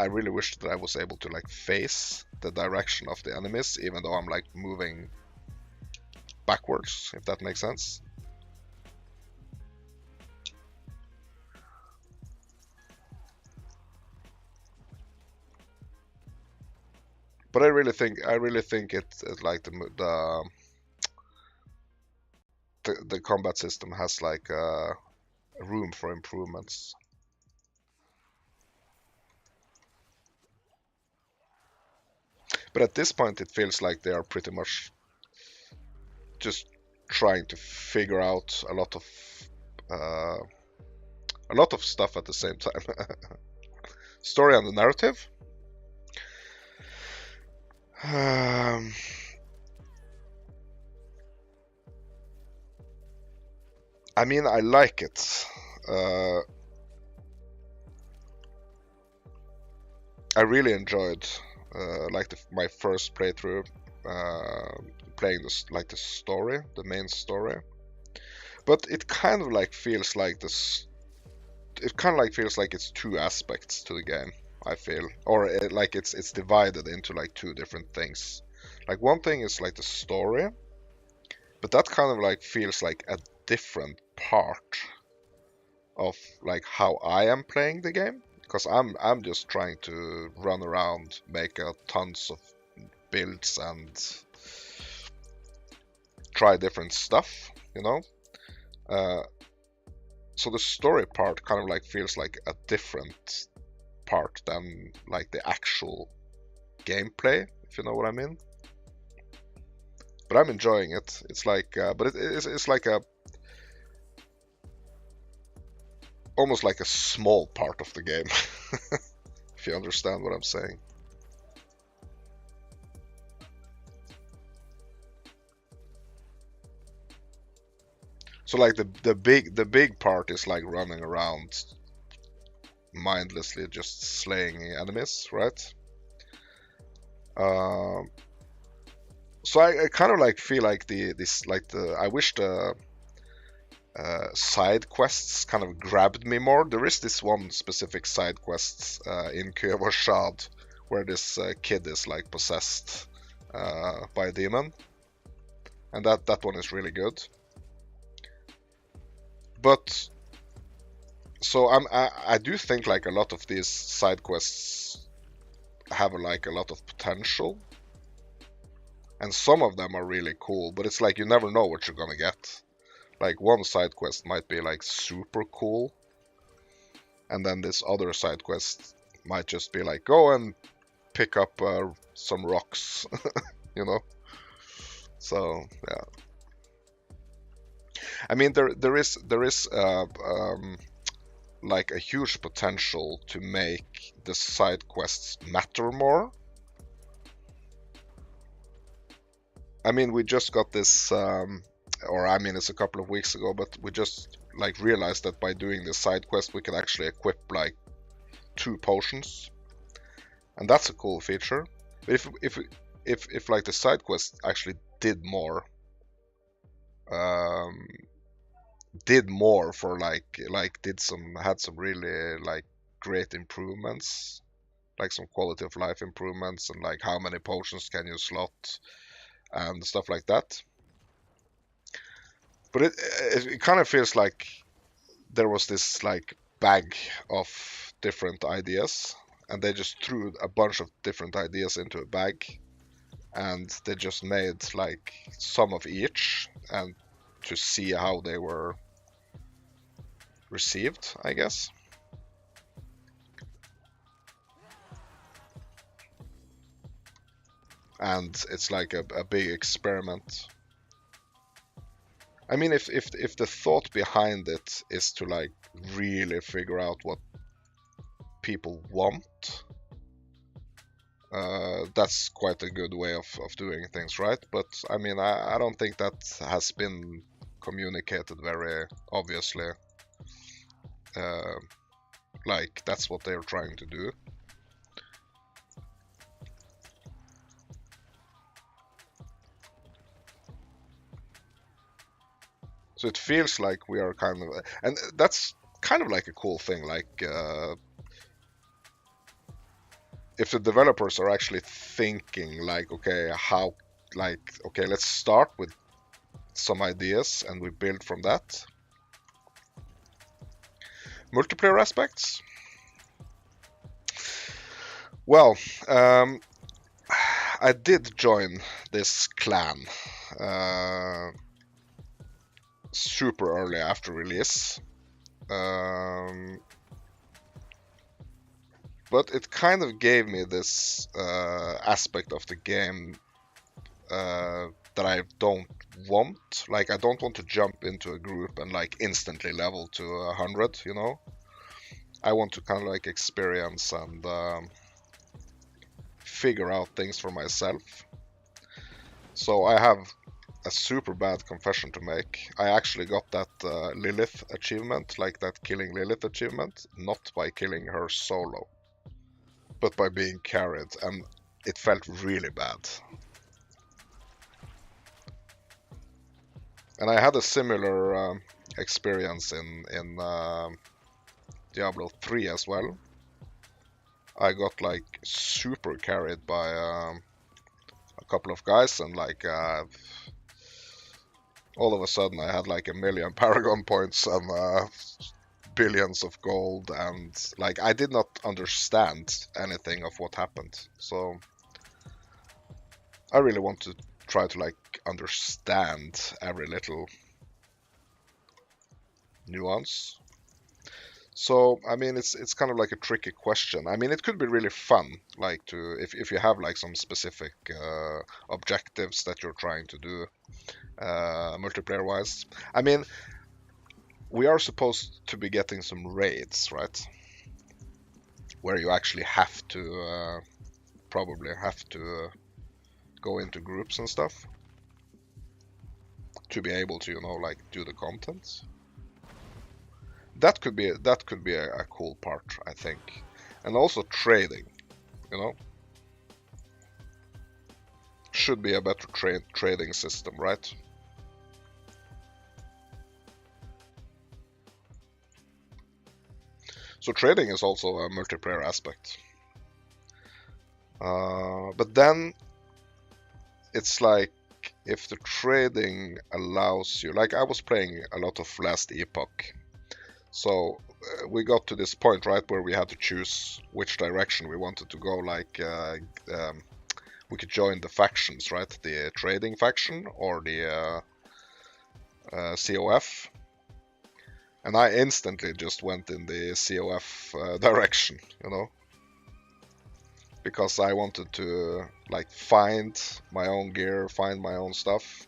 really wish that I was able to like face the direction of the enemies, even though I'm like moving backwards, if that makes sense. But I really think it's like the combat system has like room for improvements. But at this point, it feels like they are pretty much just trying to figure out a lot of stuff at the same time. Story and the narrative. I mean, I like it. I really enjoyed like my first playthrough playing this, like the story, the main story. But it kind of like feels like this. It kind of like feels like it's two aspects to the game. I feel, or like it's divided into like two different things. Like one thing is like the story, but that kind of like feels like a different part of like how I am playing the game, because I'm just trying to run around, make tons of builds and try different stuff, you know. So the story part kind of like feels like a different part than like the actual gameplay, if you know what I mean. But I'm enjoying it. It's like, but it's like a almost like a small part of the game, if you understand what I'm saying. So like the big part is like running around mindlessly just slaying enemies, right? Um, so I kind of like feel like I wish the side quests kind of grabbed me more. There is this one specific side quest in Shad where this kid is like possessed by a demon, and that one is really good. But so I do think like a lot of these side quests have like a lot of potential, and some of them are really cool. But it's like you never know what you're gonna get. Like one side quest might be like super cool, and then this other side quest might just be like go and pick up some rocks, you know. So yeah, I mean there is like a huge potential to make the side quests matter more. I mean, we just got this, or I mean, it's a couple of weeks ago, but we just like realized that by doing this side quest, we can actually equip like 2 potions, and that's a cool feature. But if like the side quest actually did more, um, for had some really like great improvements, like some quality of life improvements, and like how many potions can you slot and stuff like that. But it kind of feels like there was this like bag of different ideas, and they just threw a bunch of different ideas into a bag, and they just made like some of each, and to see how they were received, I guess. And it's like a big experiment. I mean, if the thought behind it is to like really figure out what people want, that's quite a good way of doing things, right? But I mean, I don't think that has been communicated very obviously. Like that's what they're trying to do. So it feels like we are kind of, and that's kind of like a cool thing. Like if the developers are actually thinking like, okay, okay, let's start with some ideas and we build from that. Multiplayer aspects. Well, I did join this clan super early after release. But it kind of gave me this aspect of the game that I don't want. Like, I don't want to jump into a group and like instantly level to 100, you know? I want to kind of like experience and figure out things for myself. So I have a super bad confession to make. I actually got that Lilith achievement, like that killing Lilith achievement, not by killing her solo, but by being carried, and it felt really bad. And I had a similar experience in Diablo 3 as well. I got like super carried by a couple of guys, and like all of a sudden I had like 1,000,000 Paragon points and billions of gold, and like I did not understand anything of what happened. So I really want to try to like understand every little nuance. So I mean, it's kind of like a tricky question. I mean, it could be really fun, like to if you have like some specific objectives that you're trying to do multiplayer wise. I mean, we are supposed to be getting some raids, right? Where you actually have to probably have to go into groups and stuff to be able to, you know, like do the content. That could be a cool part, I think, and also trading. You know, should be a better trading system, right? So trading is also a multiplayer aspect. But then it's like if the trading allows you, like I was playing a lot of Last Epoch, so we got to this point, right, where we had to choose which direction we wanted to go. Like we could join the factions, right, the trading faction or the COF, and I instantly just went in the COF direction, you know, because I wanted to like find my own gear, find my own stuff.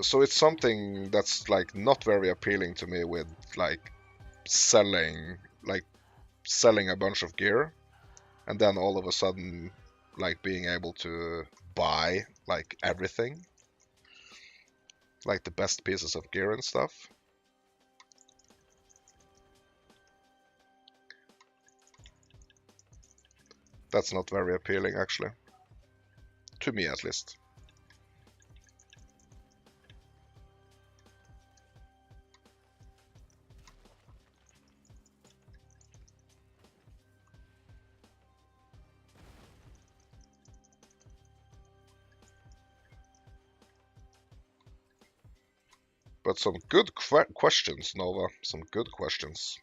So it's something that's like not very appealing to me with like selling like selling a bunch of gear and then all of a sudden like being able to buy like everything, like the best pieces of gear and stuff. That's not very appealing actually, to me at least. But some good questions, Nova. Some good questions.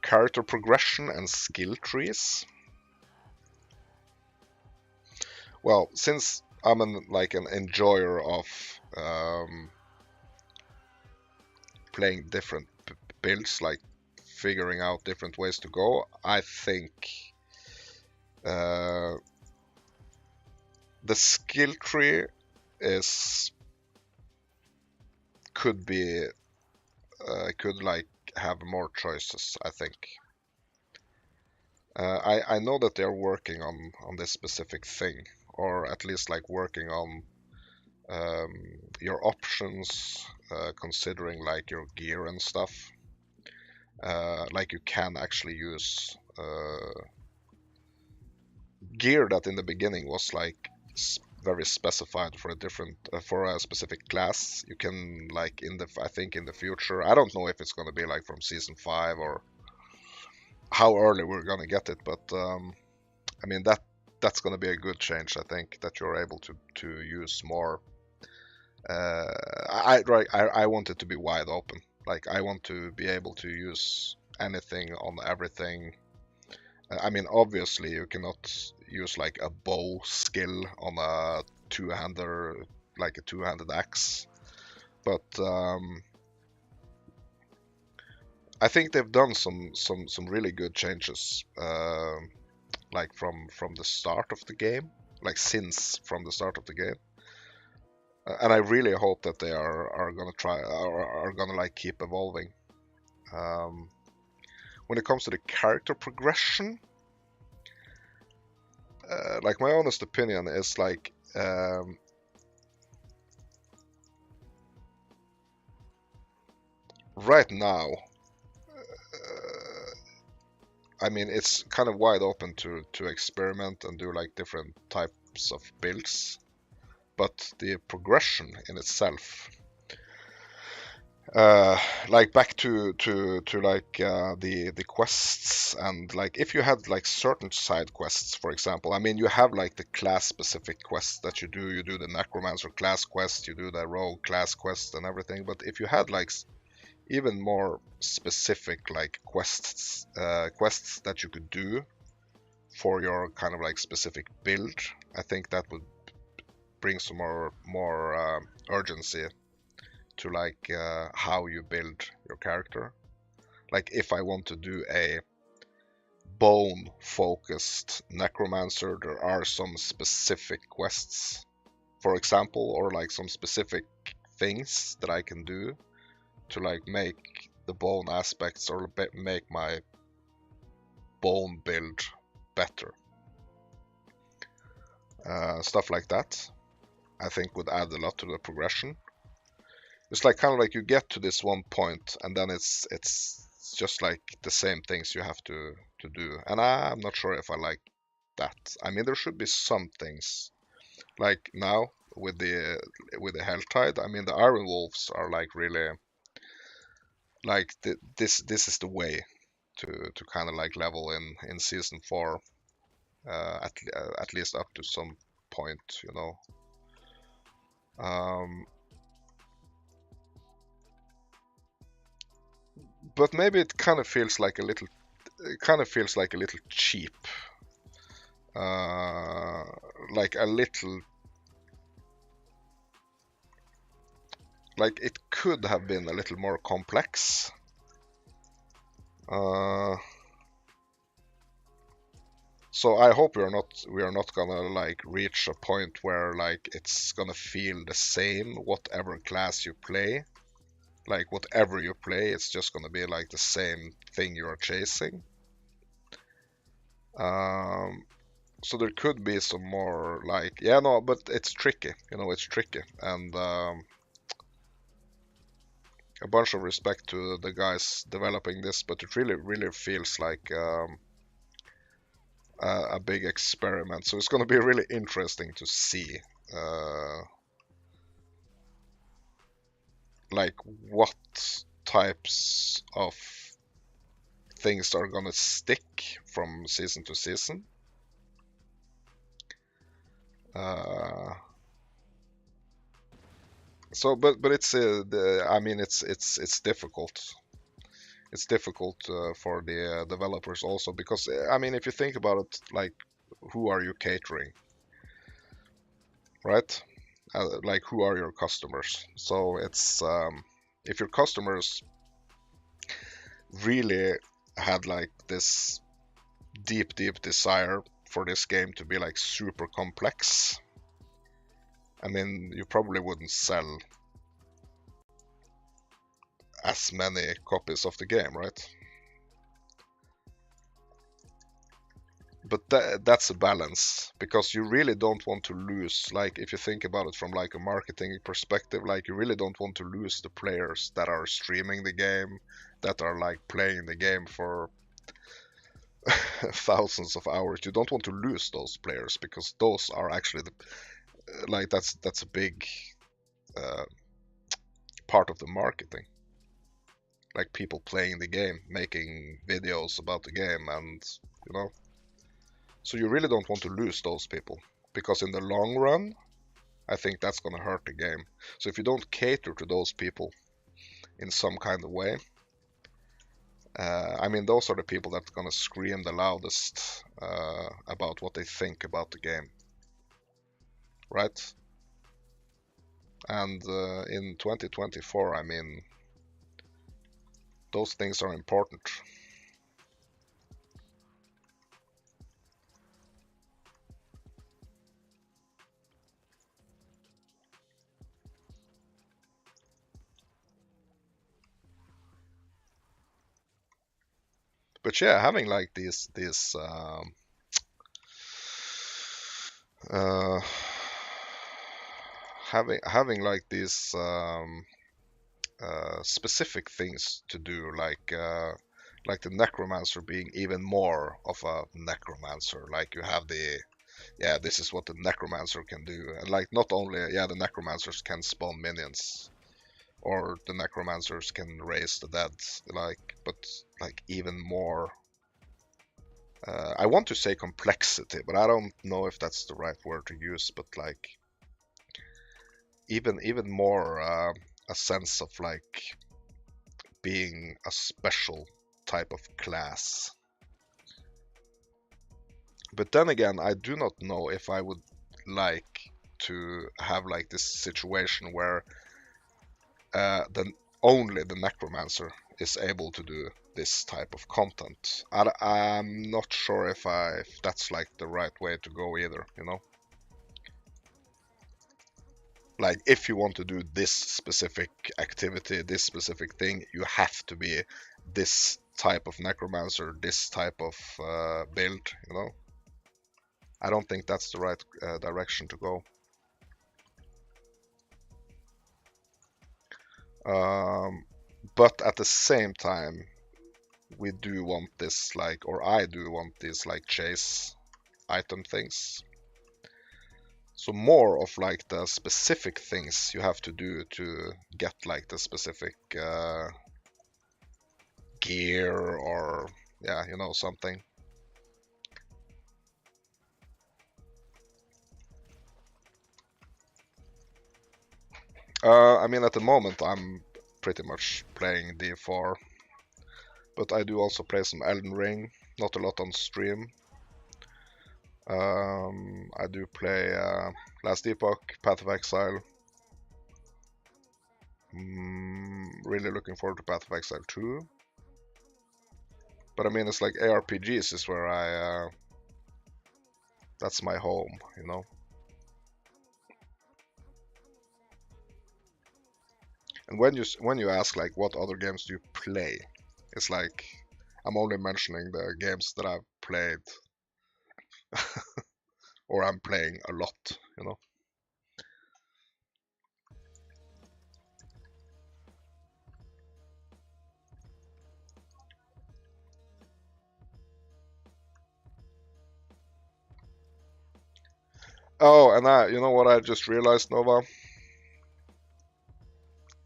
Character progression and skill trees. Well, since I'm like an enjoyer of playing different builds, like figuring out different ways to go, I think uh, the skill tree is could like have more choices, I think. I know that they're working on this specific thing, or at least like working on um, your options, considering like your gear and stuff. Like you can actually use gear that in the beginning was like very specified for a different for a specific class. You can like in the I think in the future. I don't know if it's gonna be like from season 5 or how early we're gonna get it, but I mean that's gonna be a good change. I think that you're able to use more. I want it to be wide open. Like I want to be able to use anything on everything. I mean, obviously you cannot use like a bow skill on a two-hander, like a two-handed axe, but I think they've done some really good changes, like from the start of the game, like since from the start of the game. And I really hope that they are gonna try are gonna like keep evolving. Um, when it comes to the character progression, like my honest opinion is like right now, I mean it's kind of wide open to experiment and do like different types of builds, but the progression in itself like back to like the quests, and like if you had like certain side quests, for example, I mean you have like the class specific quests that you do the necromancer class quest, you do the rogue class quest and everything, but if you had like even more specific like quests that you could do for your kind of like specific build, I think that would bring some more urgency to like how you build your character. Like if I want to do a bone focused necromancer, there are some specific quests, for example, or like some specific things that I can do to like make the bone aspects or make my bone build better. Stuff like that, I think would add a lot to the progression. It's like kind of like you get to this one point and then it's just like the same things you have to do, and I'm not sure if I like that. I mean, there should be some things like now with the Helltide. I mean, the Iron Wolves are like really like this is the way to kind of like level in season 4, at least up to some point, you know. Um, but maybe it kind of feels like a little cheap, uh, like a little, like it could have been a little more complex. Uh, so I hope we are not gonna like reach a point where like it's gonna feel the same whatever class you play. Like whatever you play, it's just gonna be like the same thing you are chasing. Um, so there could be some more like, yeah, no, but it's tricky, you know, it's tricky, and a bunch of respect to the guys developing this, but it really feels like a big experiment. So it's going to be really interesting to see uh, like what types of things are going to stick from season to season. Uh, but it's I mean it's difficult. It's difficult for the developers also because I mean if you think about it, like who are you catering, right? Like who are your customers? So it's if your customers really had like this deep desire for this game to be like super complex, I mean you probably wouldn't sell as many copies of the game, right? But that's a balance because you really don't want to lose, like if you think about it from like a marketing perspective, like you really don't want to lose the players that are streaming the game, that are like playing the game for thousands of hours. You don't want to lose those players because those are actually like that's a big uh, part of the marketing, like people playing the game, making videos about the game, and you know, so you really don't want to lose those people because in the long run I think that's going to hurt the game. So if you don't cater to those people in some kind of way, I mean, those are the people that are going to scream the loudest about what they think about the game, right? And in 2024, I mean, those things are important. But yeah, having like these uh, having like these specific things to do, like the necromancer being even more of a necromancer. Like you have the, yeah, this is what the necromancer can do, and like not only, yeah, the necromancers can spawn minions or the necromancers can raise the dead, like, but like even more. I want to say complexity, but I don't know if that's the right word to use. But like even more a sense of like being a special type of class. But then again, I do not know if I would like to have like this situation where then only the necromancer is able to do this type of content. I'm not sure if that's like the right way to go either, you know? Like if you want to do this specific activity, this specific thing, you have to be this type of necromancer, this type of build, you know? I don't think that's the right direction to go. But at the same time, we do want this like, or I do want these like chase item things. So more of like the specific things you have to do to get like the specific gear or yeah, you know, something. I mean, at the moment I'm pretty much playing D4, but I do also play some Elden Ring, not a lot on stream. I do play Last Epoch, Path of Exile. Really looking forward to Path of Exile 2. But I mean, it's like ARPGs is where that's my home, you know. And when you ask like what other games do you play, it's like I'm only mentioning the games that I've played or I'm playing a lot, you know. Oh, and you know what I just realized, Nova?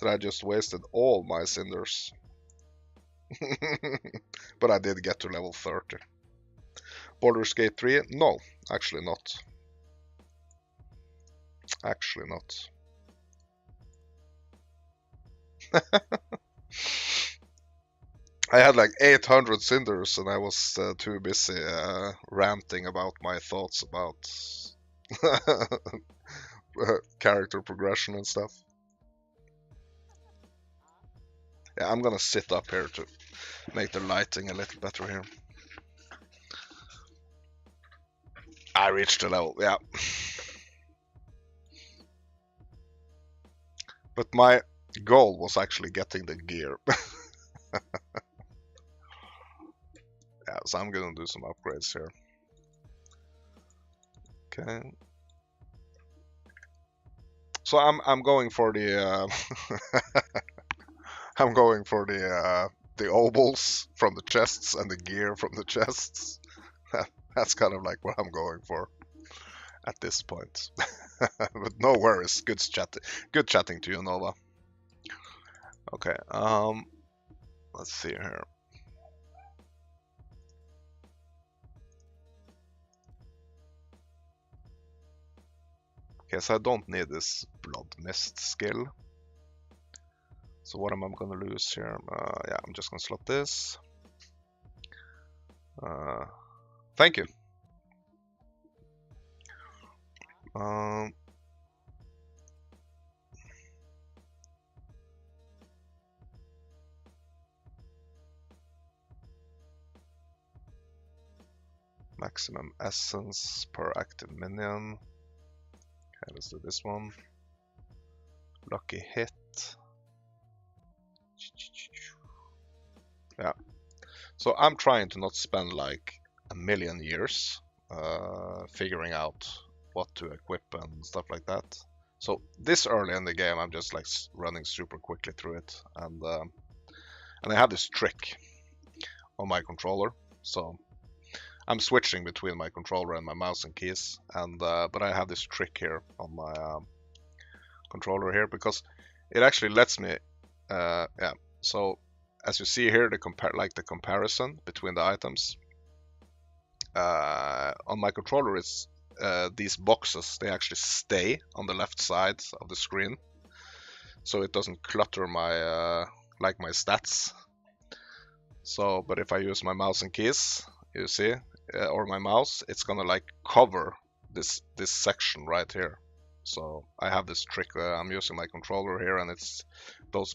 That I just wasted all my cinders. But I did get to level 30. Baldur's Gate 3? No, actually not. Actually not. I had like 800 cinders and I was too busy ranting about my thoughts about character progression and stuff. Yeah, I'm gonna sit up here to make the lighting a little better here. I reached the level, yeah. But my goal was actually getting the gear. Yeah, so I'm gonna do some upgrades here. Okay. So I'm going for the I'm going for the obels from the chests and the gear from the chests. That's kind of like what I'm going for at this point. But no worries. Good chatting to you, Nova. Okay. Let's see here. Okay, so I don't need this blood mist skill. So what am I gonna lose here? Yeah, I'm just gonna slot this. Thank you. Maximum essence per active minion. Okay, let's do this one. Lucky hit. Yeah. So I'm trying to not spend like a million years figuring out what to equip and stuff like that. So this early in the game, I'm just like running super quickly through it, and I have this trick on my controller. So I'm switching between my controller and my mouse and keys, and but I have this trick here on my controller here because it actually lets me Yeah. So as you see here, the comparison between the items on my controller is these boxes. They actually stay on the left side of the screen, so it doesn't clutter my my stats. So, but if I use my mouse and keys, you see, or my mouse, it's gonna like cover this section right here. So I have this trick. I'm using my controller here, and it's those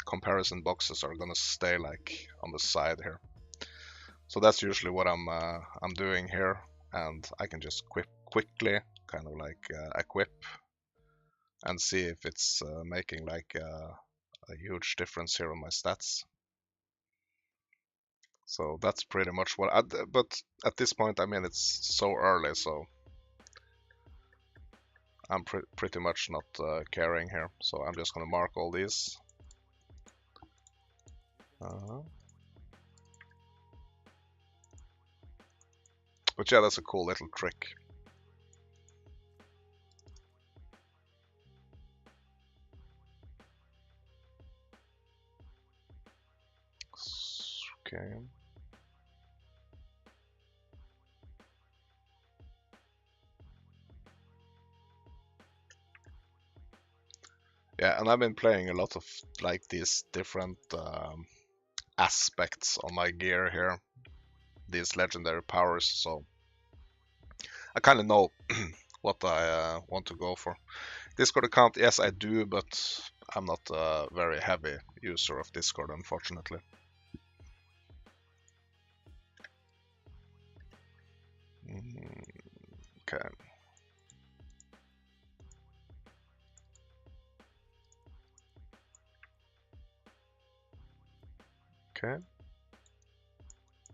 comparison boxes are gonna stay like on the side here. So that's usually what I'm doing here, and I can just quickly kind of like equip and see if it's making like a huge difference here on my stats. So that's pretty much what but at this point, I mean, it's so early, so I'm pretty much not caring here. So I'm just gonna mark all these. But yeah, that's a cool little trick. Okay. Yeah, and I've been playing a lot of like these different aspects on my gear here, these legendary powers, so I kind of know what I want to go for. Discord account, yes, I do, but I'm not a very heavy user of Discord, unfortunately. Okay. Okay.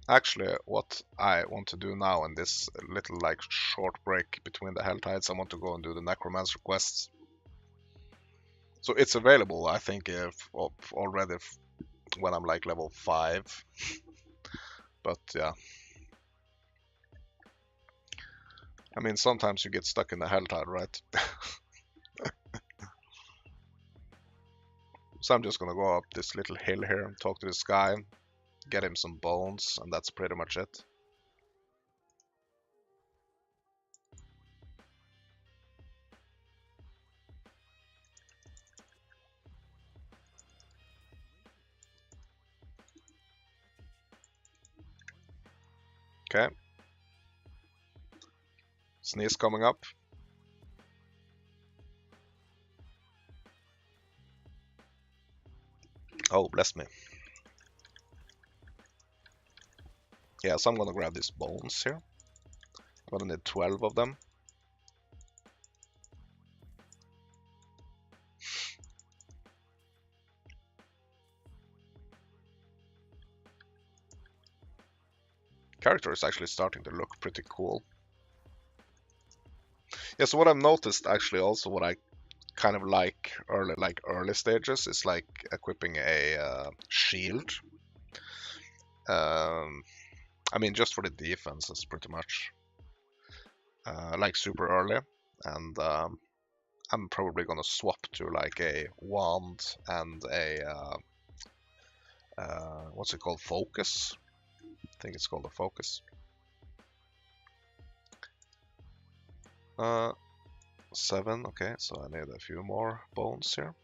Actually, what I want to do now in this little like short break between the Hell Tides, I want to go and do the Necromancer quests. So it's available, I think, if already when I'm like level 5. But yeah. I mean, sometimes you get stuck in the Hell Tide, right? So I'm just gonna go up this little hill here and talk to this guy, get him some bones, and that's pretty much it. Okay. Sneeze coming up. Oh, bless me. Yeah, so I'm gonna grab these bones here. I'm gonna need 12 of them. Character is actually starting to look pretty cool. Yeah, so what I've noticed actually also what I kind of like early stages is like equipping a shield. I mean, just for the defenses, pretty much. Like super early, and I'm probably gonna swap to like a wand and a what's it called? Focus. I think it's called a focus. 7. Okay, so I need a few more bones here.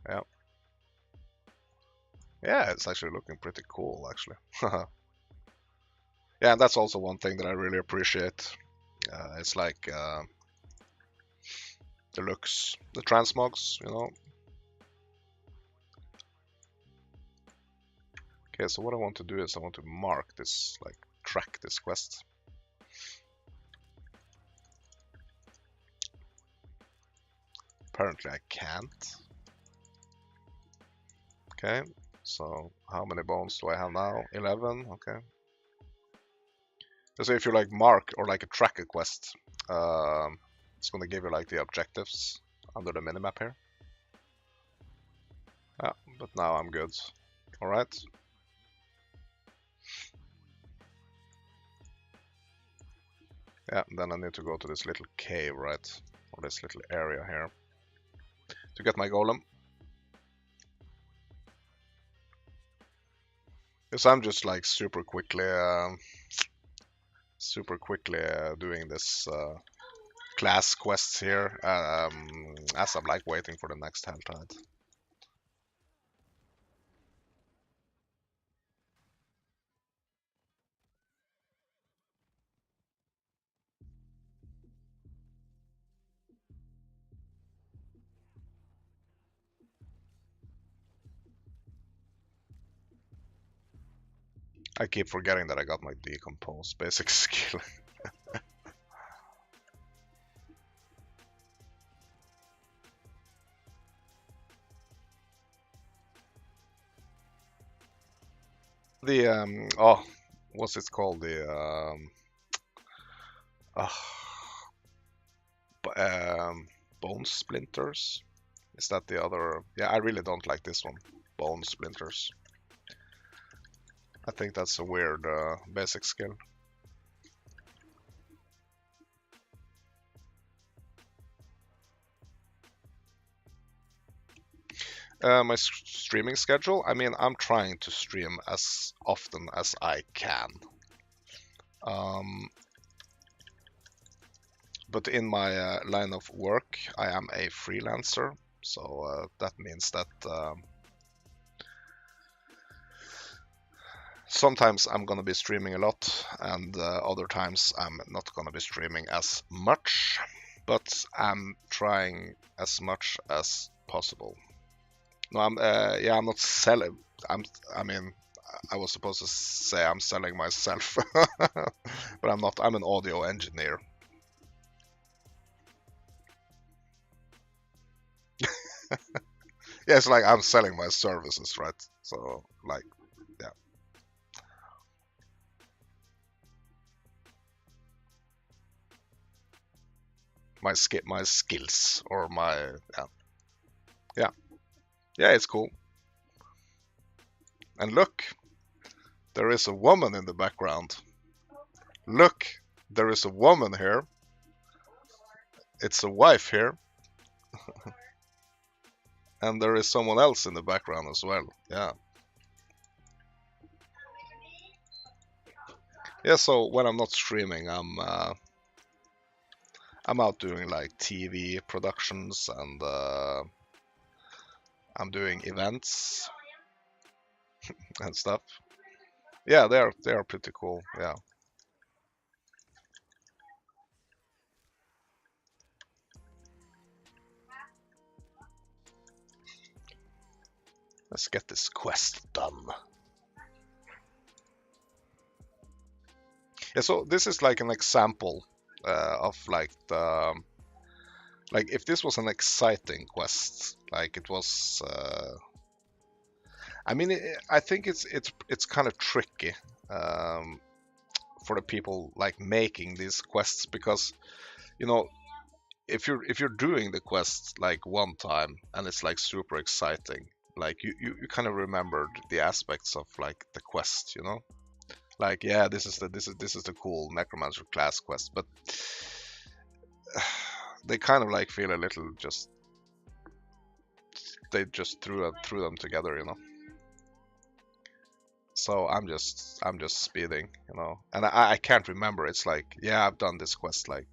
Yeah. Yeah, it's actually looking pretty cool, actually. Yeah, and that's also one thing that I really appreciate. It's like the looks, the transmogs, you know. Okay, so what I want to do is I want to mark this, like track this quest. Apparently I can't. Okay, so how many bones do I have now? 11, okay. So if you like mark or like a track a quest, it's gonna give you like the objectives under the minimap here. Yeah, but now I'm good. Alright. Yeah, then I need to go to this little cave, right? Or this little area here to get my golem. Because I'm just like super quickly doing this class quests here as I'm like waiting for the next Helltide. I keep forgetting that I got my decompose basic skill. The oh, what's it called? The uh, bone splinters. Is that the other? Yeah, I really don't like this one. Bone splinters. I think that's a weird basic skill. My streaming schedule. I mean, I'm trying to stream as often as I can. Um, but in my line of work, I am a freelancer, so that means that sometimes I'm gonna be streaming a lot, and other times I'm not gonna be streaming as much. But I'm trying as much as possible. No, yeah, I'm not selling. I mean, I was supposed to say I'm selling myself, but I'm not. I'm an audio engineer. Yeah, it's like I'm selling my services, right? So, like, yeah, my skills, or my yeah, yeah, yeah. It's cool. And look, there is a woman in the background. Look, there is a woman here. It's a wife here, and there is someone else in the background as well. Yeah. Yeah, so when I'm not streaming, I'm out doing like TV productions, and I'm doing events and stuff. Yeah, they are pretty cool. Yeah. Let's get this quest done. Yeah, so this is like an example of like the like if this was an exciting quest, like it was. I mean, I think it's kind of tricky um, for the people like making these quests, because you know, if you're doing the quest like one time and it's like super exciting, like you kind of remembered the aspects of like the quest, you know, like yeah, this is the cool necromancer class quest, but they kind of like feel a little just they just threw them together, you know. So I'm just speeding, you know, and I can't remember. It's like yeah, I've done this quest like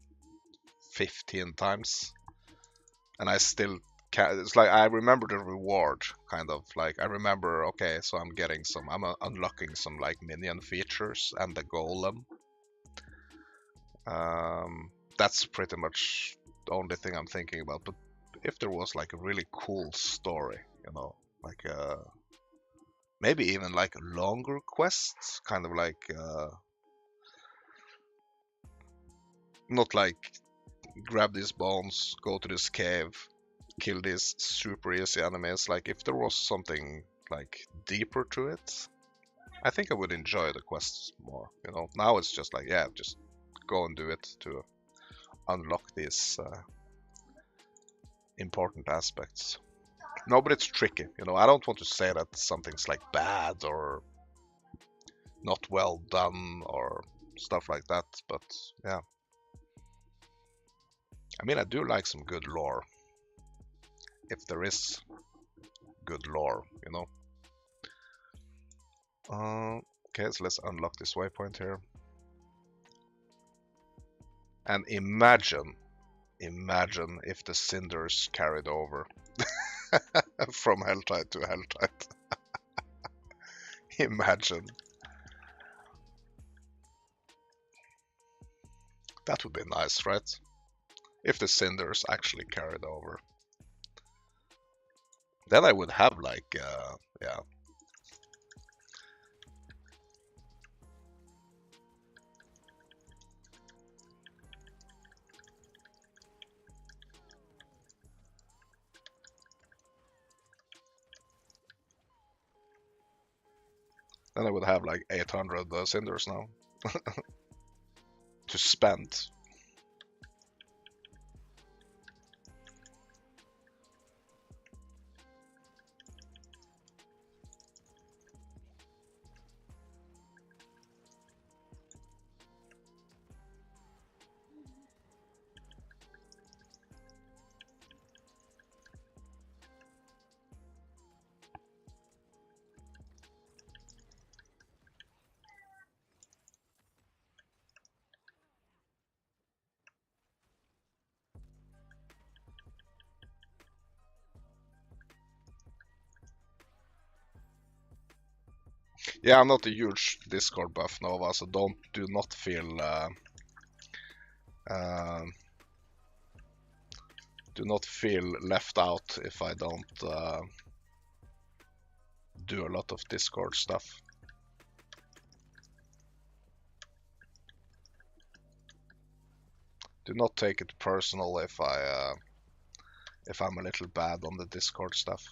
15 times, and I still can't. It's like I remember the reward, kind of like I remember. Okay, so I'm unlocking some like minion features and the golem. That's pretty much the only thing I'm thinking about. But if there was like a really cool story, you know, like maybe even like longer quests, kind of like not like grab these bones, go to this cave, kill these super easy enemies. Like if there was something like deeper to it, I think I would enjoy the quests more. You know, now it's just like yeah, just go and do it to unlock these important aspects. No, but it's tricky. You know, I don't want to say that something's like bad or not well done or stuff like that. But yeah, I mean, I do like some good lore. If there is good lore, you know. Okay, so let's unlock this waypoint here. And imagine if the cinders carried over from Helltide to Helltide. Imagine. That would be nice, right? If the cinders actually carried over. Then I would have like, yeah. Then I would have like 800 cinders now to spend. Yeah, I'm not a huge Discord buff, Nova, so do not feel do not feel left out if I don't do a lot of Discord stuff. Do not take it personal if I'm a little bad on the Discord stuff.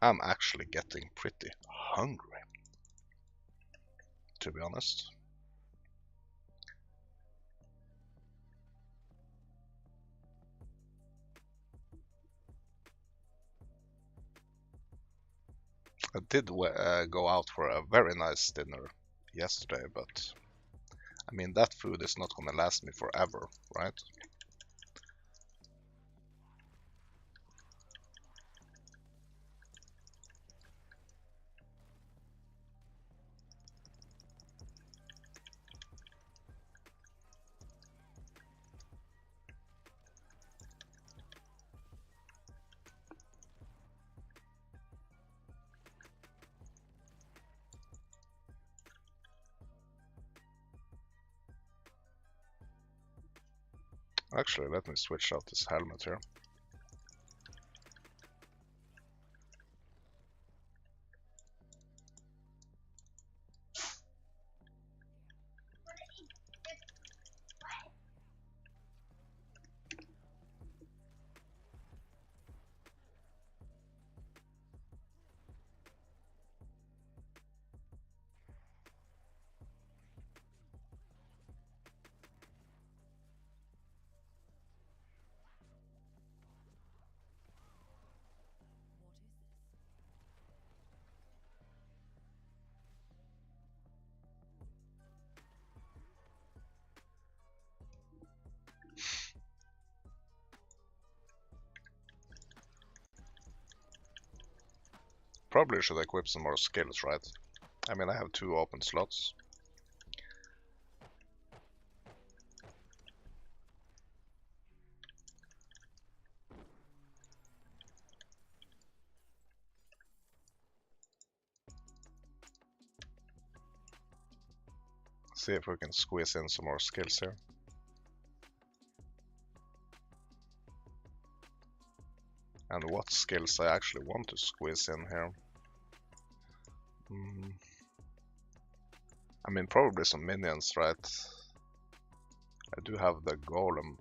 I'm actually getting pretty hungry, to be honest. I did go out for a very nice dinner yesterday, but I mean, that food is not gonna last me forever, right? Actually, let me switch out this helmet here. Probably should equip some more skills, right? I mean, I have 2 open slots. See if we can squeeze in some more skills here. And what skills I actually want to squeeze in here. I mean, probably some minions, right? I do have the golem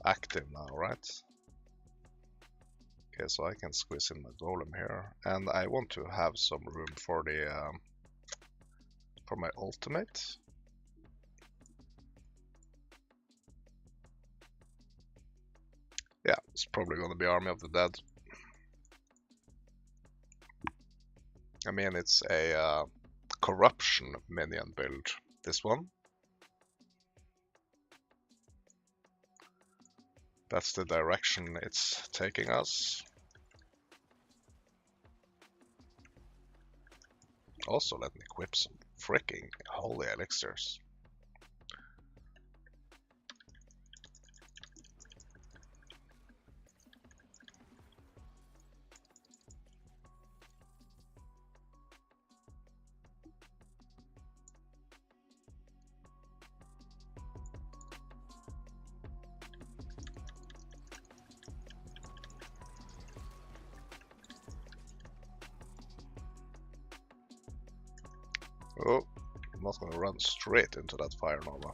active now, right? Okay, so I can squeeze in my golem here. And I want to have some room for the for my ultimate. Yeah, it's probably gonna be Army of the Dead. I mean, it's a corruption minion build, this one. That's the direction it's taking us. Also, let me equip some freaking holy elixirs. Oh, I'm not gonna run straight into that fire nova.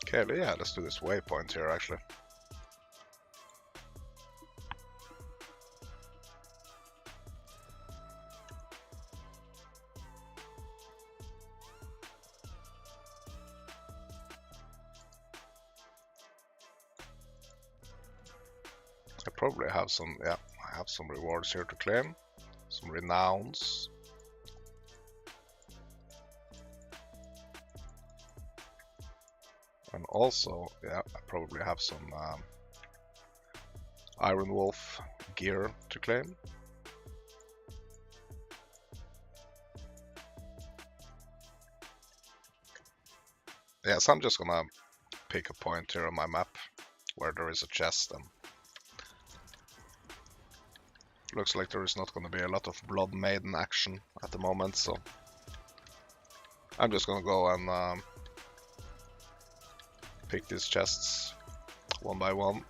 Okay, yeah, let's do this waypoint here actually. I probably have some, yeah, I have some rewards here to claim. Some renowns. And also, yeah, I probably have some Iron Wolf gear to claim. Yeah, so I'm just gonna pick a point here on my map where there is a chest, and looks like there is not gonna be a lot of Blood Maiden action at the moment, so I'm just gonna go and pick these chests one by one.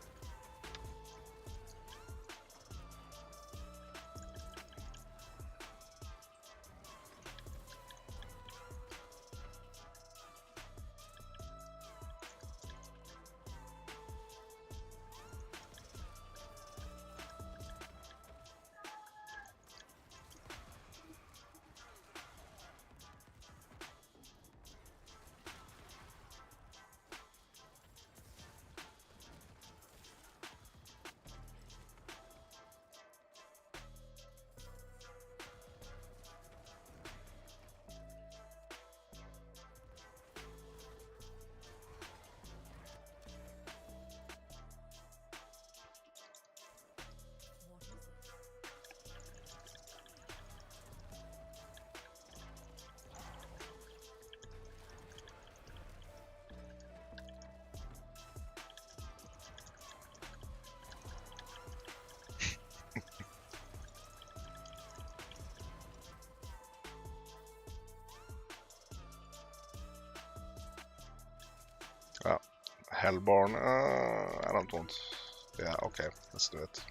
Hellborn. I don't want. Yeah, okay, let's do it.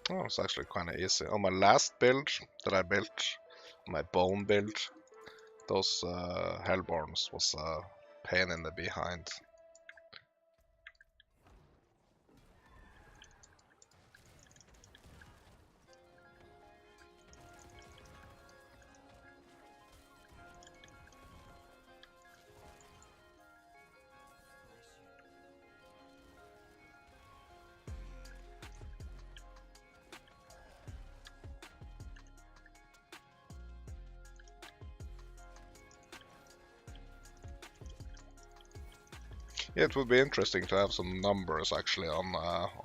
Oh, it's actually kind of easy. On my last build that I built, my bone build, those Hellborns was a pain in the behind. Yeah, it would be interesting to have some numbers actually on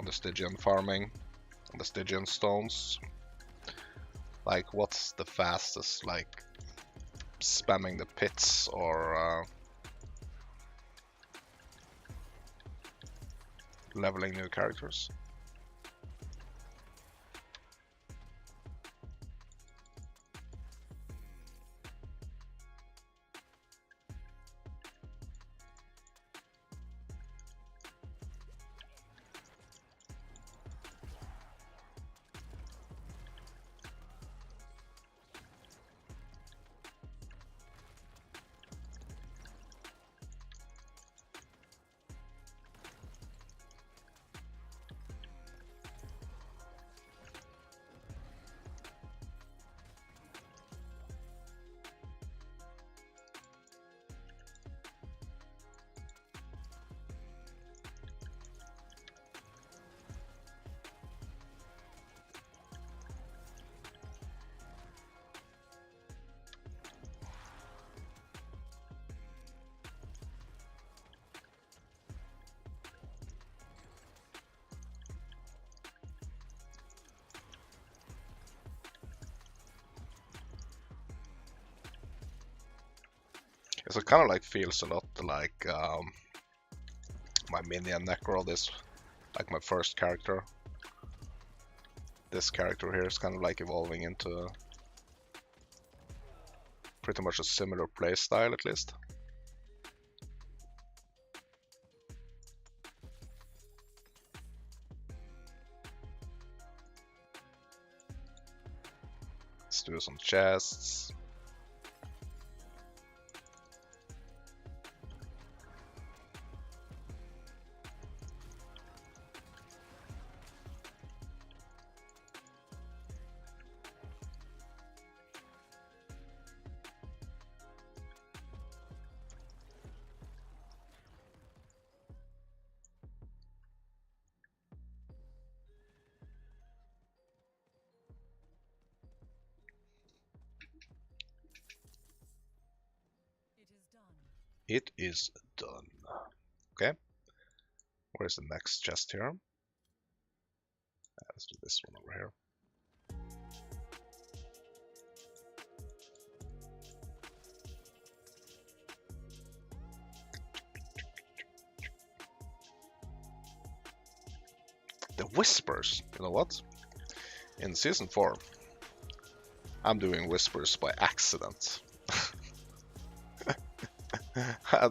the Stygian farming, on the Stygian stones. Like, what's the fastest, like, spamming the pits or leveling new characters? So it kind of like feels a lot like my minion Necro, this like my first character. This character here is kind of like evolving into pretty much a similar playstyle at least. Let's do some chests. It is done. Okay. Where's the next chest here? Let's do this one over here. The Whispers. You know what? In Season 4, I'm doing Whispers by accident.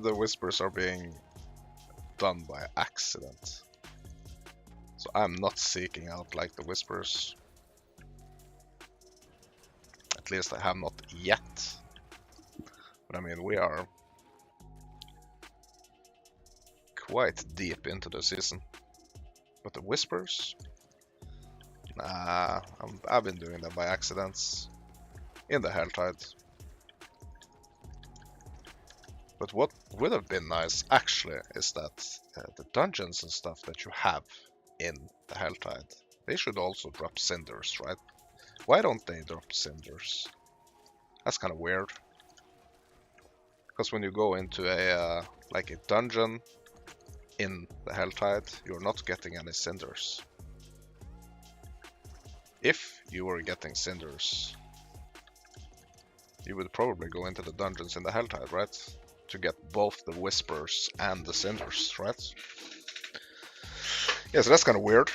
The Whispers are being done by accident. So I'm not seeking out like the Whispers. At least I have not yet. But I mean, we are quite deep into the season. But the Whispers? Nah, I've been doing them by accidents. In the Helltide. But what would have been nice, actually, is that the dungeons and stuff that you have in the Helltide, they should also drop cinders, right? Why don't they drop cinders? That's kind of weird. Because when you go into a like a dungeon in the Helltide, you're not getting any cinders. If you were getting cinders, you would probably go into the dungeons in the Helltide, right? To get both the Whispers and the cinders, right? Yeah, so that's kind of weird.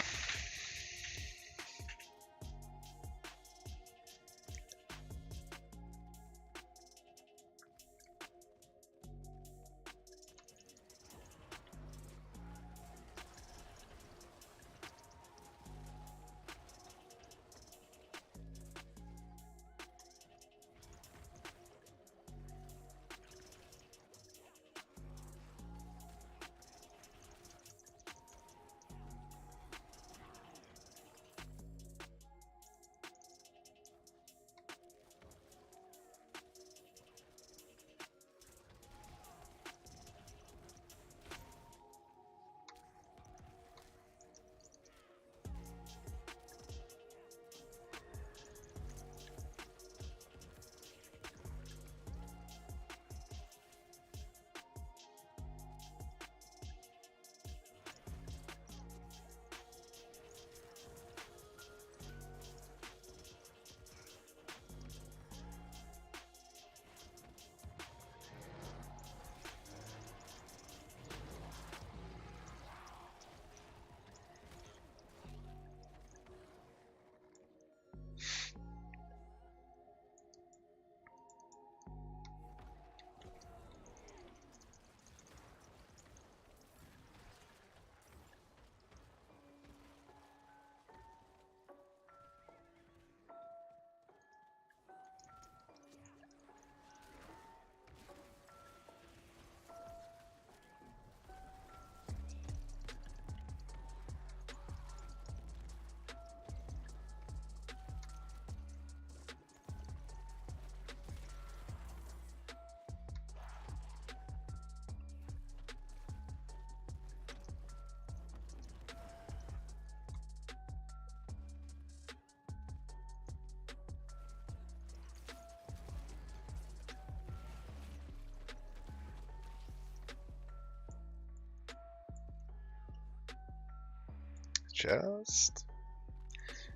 chest.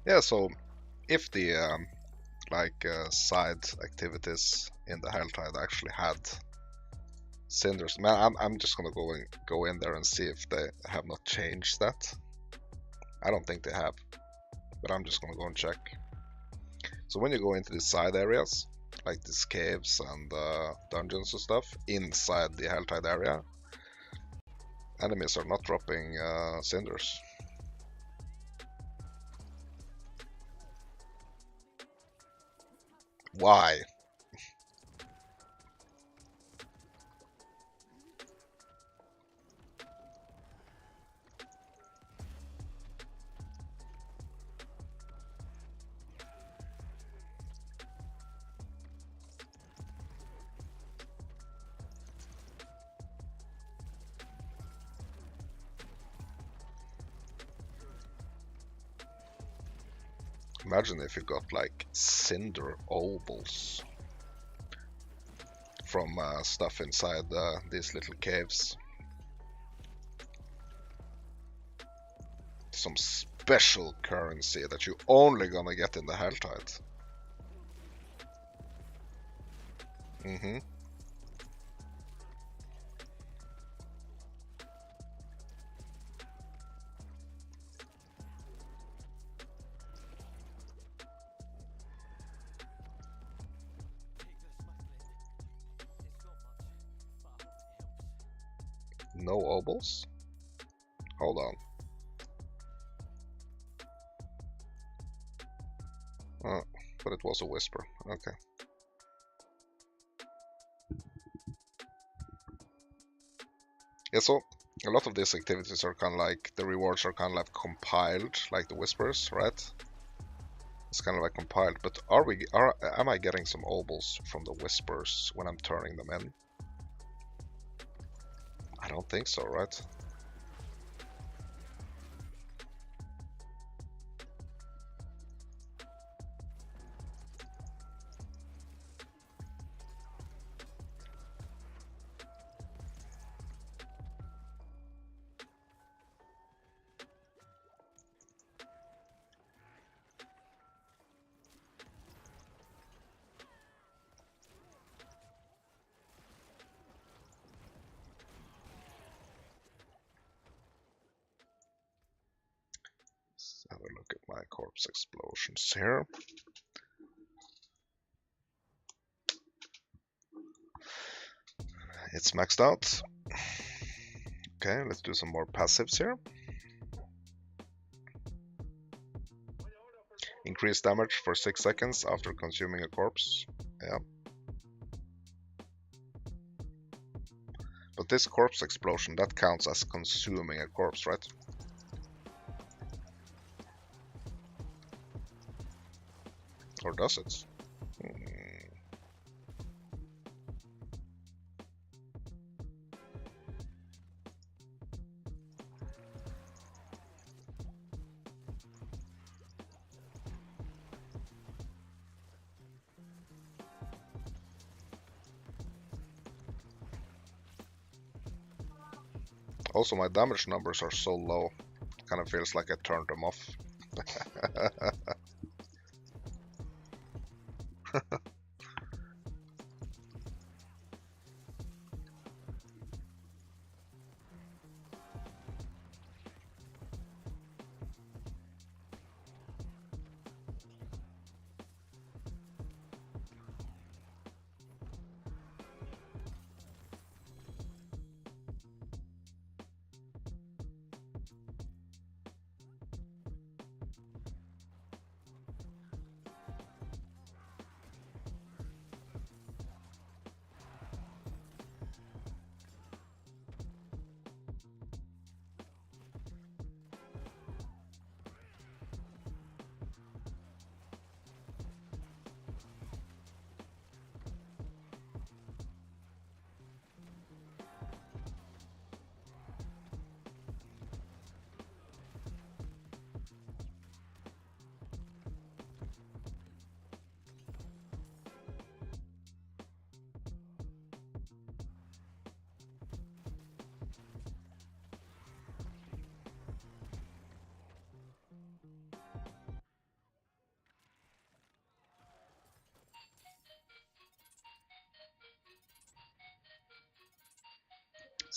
Yeah, so if the side activities in the Helltide actually had cinders, man, I'm just gonna go in there and see if they have not changed that. I don't think they have, but I'm just gonna go and check. So when you go into the side areas, like these caves and dungeons and stuff, inside the Helltide area, enemies are not dropping cinders. Why? Imagine if you got like cinder obols from stuff inside these little caves. Some special currency that you only gonna get in the Helltide. No obols? Hold on. Oh, but it was a whisper. Okay. Yeah, so a lot of these activities are kind of like, the rewards are kind of like compiled, like the whispers, right? It's kind of like compiled, but am I getting some obols from the whispers when I'm turning them in? I don't think so, right? Let's have a look at my corpse explosions here. It's maxed out. Okay, let's do some more passives here. Increase damage for 6 seconds after consuming a corpse. Yeah. But this corpse explosion, that counts as consuming a corpse, right? Or does it? Also, my damage numbers are so low. Kind of feels like I turned them off.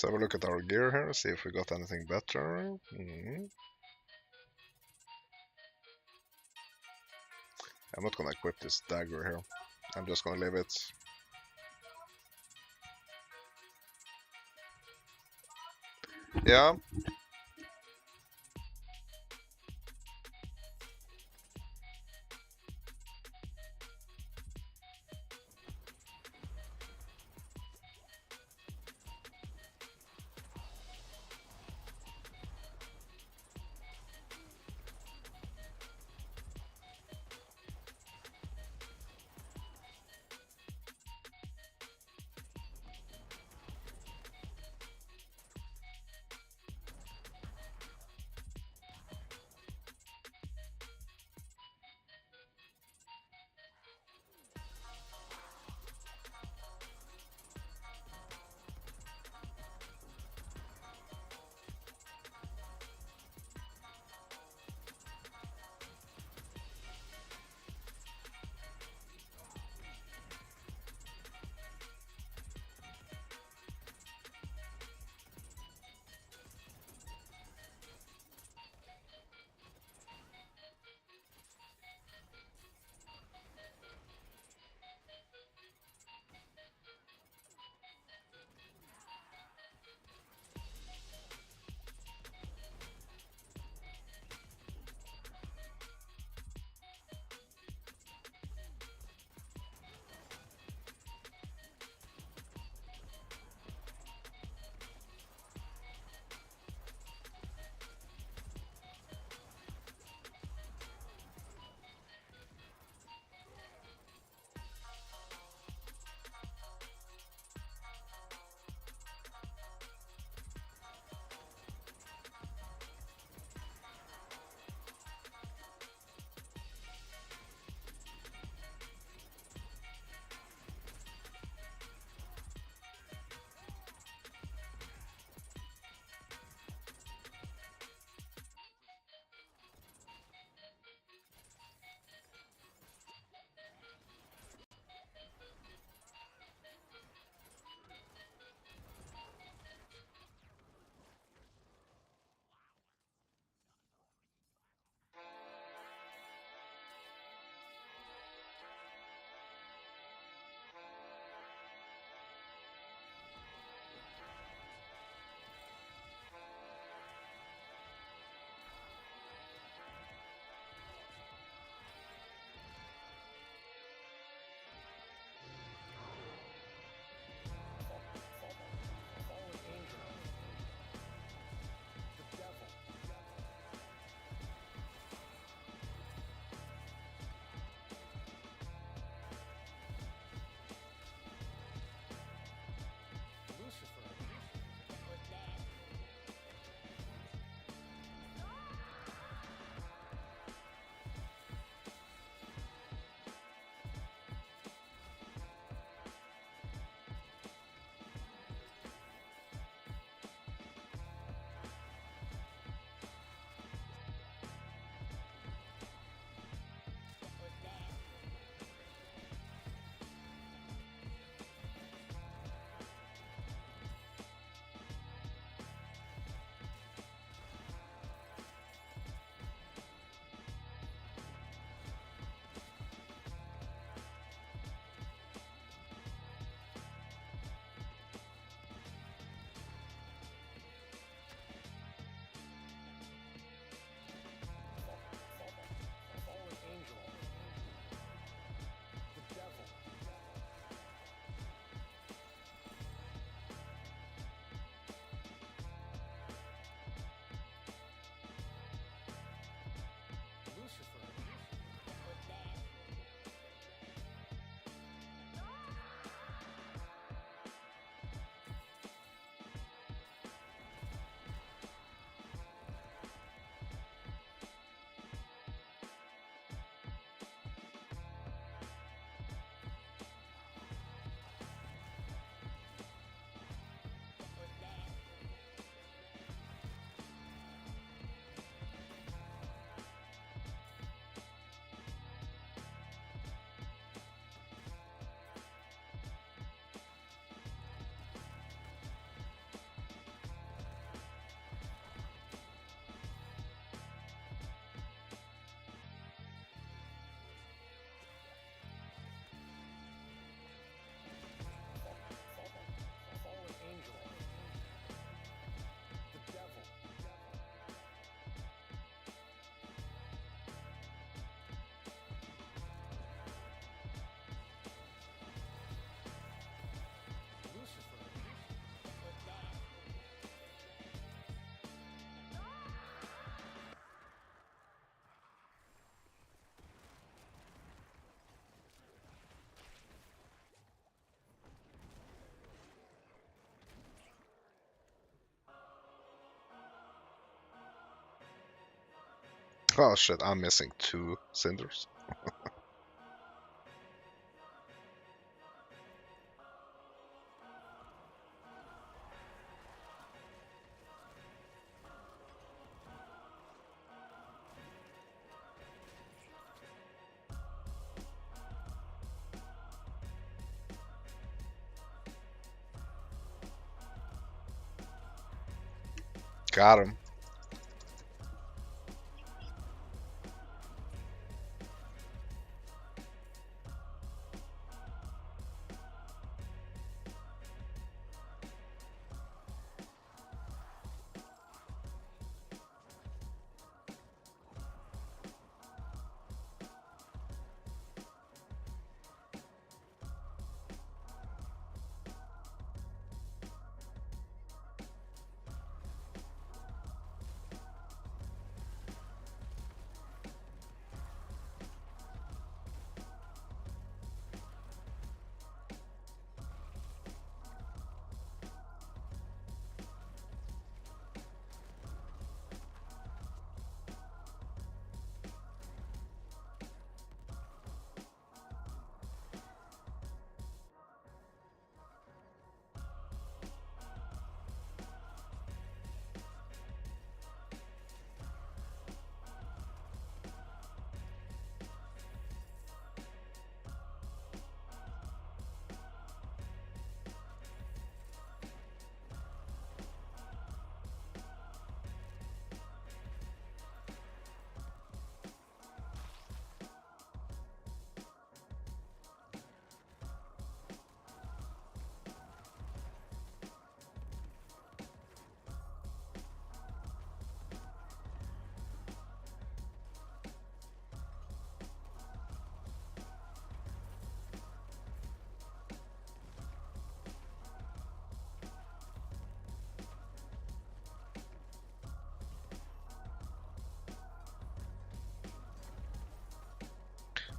Let's have a look at our gear here, see if we got anything better. I'm not gonna equip this dagger here. I'm just gonna leave it. Yeah. Oh shit, I'm missing 2 cinders. Got him.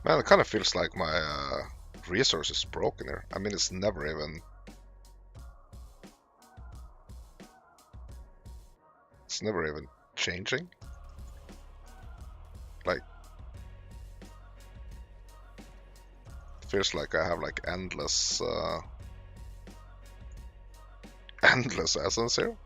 Man, it kind of feels like my resource is broken here. I mean, it's never even... It's never even changing. Like, it feels like I have like endless, endless essence here.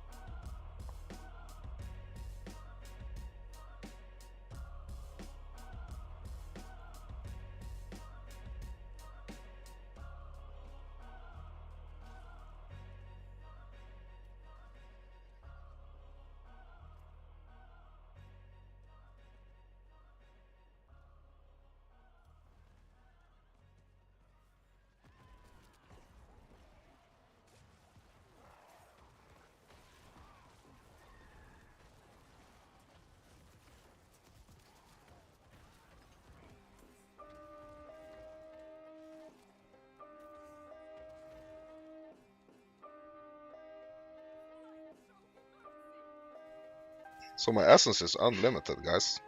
So my essence is unlimited, guys.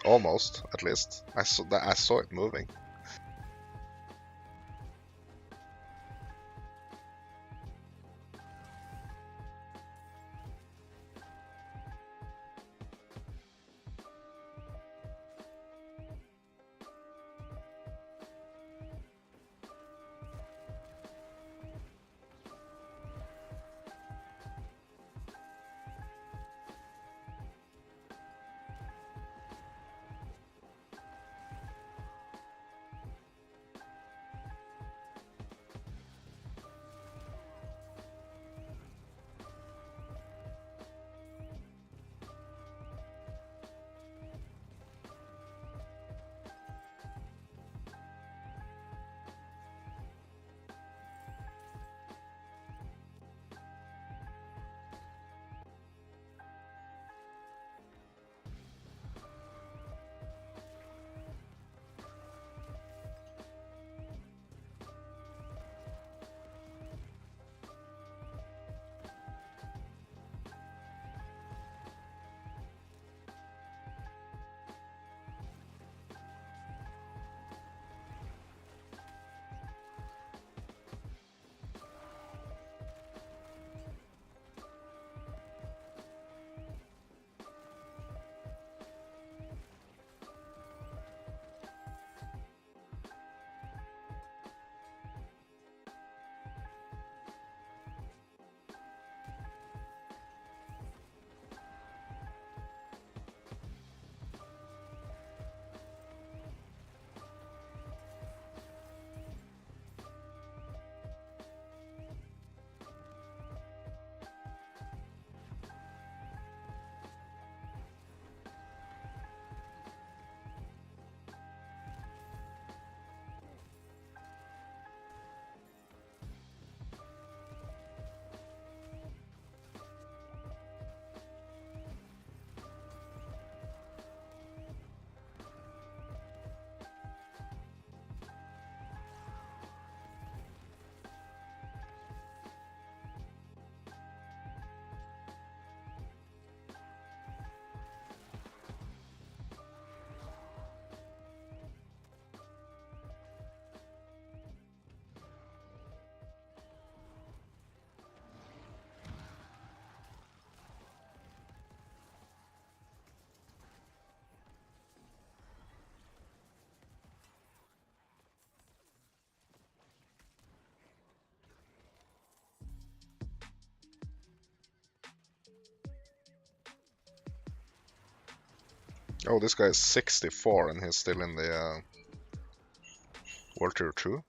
Almost, at least. I saw that. I saw it moving. Oh, this guy is 64 and he's still in the World Tier 2.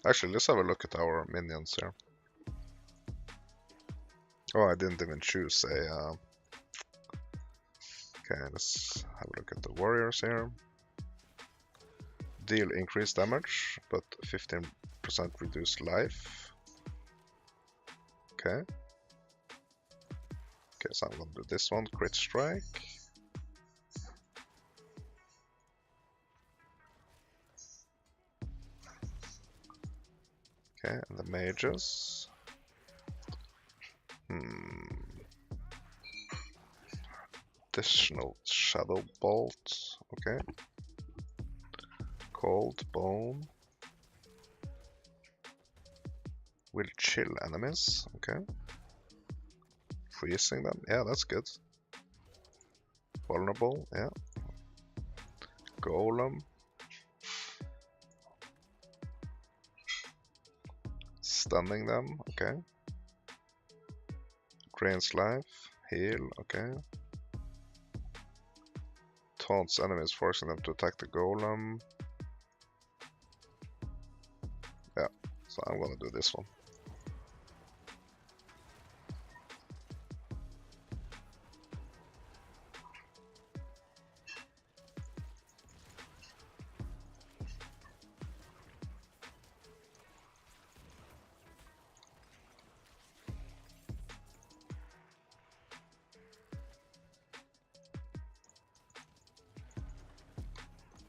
Actually, let's have a look at our minions here. Oh, I didn't even choose a... Okay, let's have a look at the warriors here. Deal increased damage, but 15% reduced life. Okay. Okay, so I'm gonna do this one, crit strike. Okay, and the mages. Additional shadow bolt. Okay. Cold bone. Will chill enemies. Okay. Freezing them. Yeah, that's good. Vulnerable. Yeah. Golem. Stunning them. Okay. Drains life. Heal. Okay. Taunts enemies, forcing them to attack the golem. Yeah, so I'm gonna do this one.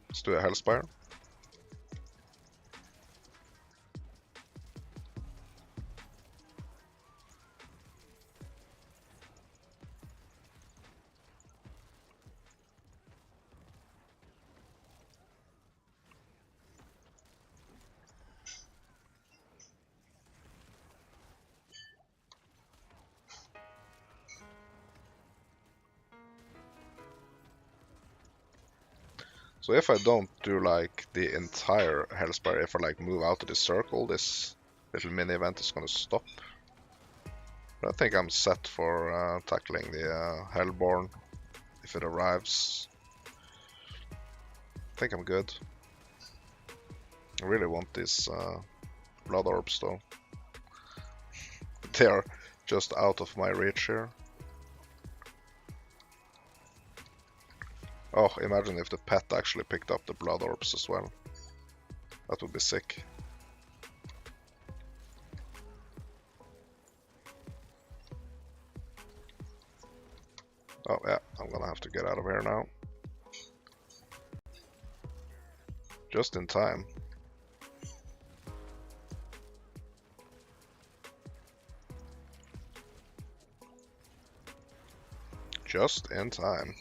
Let's do a Hellspire. So if I don't do like the entire Hellspire, if I like move out of the circle, this little mini event is gonna stop. But I think I'm set for tackling the Hellborn if it arrives. I think I'm good. I really want these blood orbs though. They are just out of my reach here. Oh, imagine if the pet actually picked up the blood orbs as well. That would be sick. Oh yeah, I'm gonna have to get out of here now. Just in time. Just in time.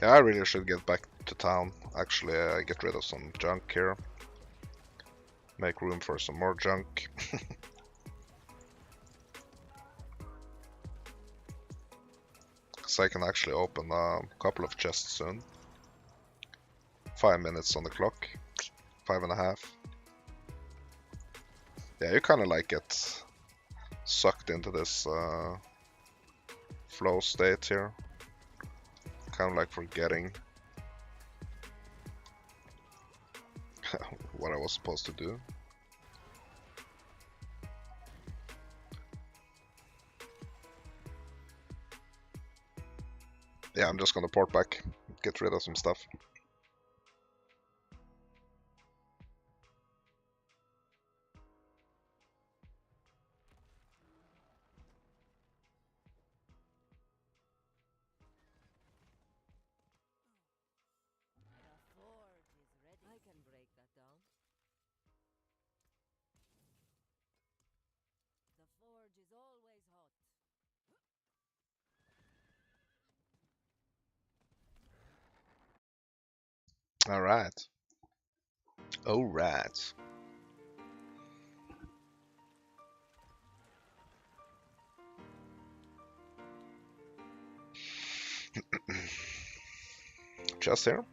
Yeah, I really should get back to town. Actually, get rid of some junk here. Make room for some more junk. Because I can actually open a couple of chests soon. 5 minutes on the clock. 5.5. Yeah, you kind of like get sucked into this flow state here. Kind of like forgetting what I was supposed to do. Yeah, I'm just gonna port back, get rid of some stuff. The forge is ready. I can break that down. The forge is always hot. Alright. Alright. Just here.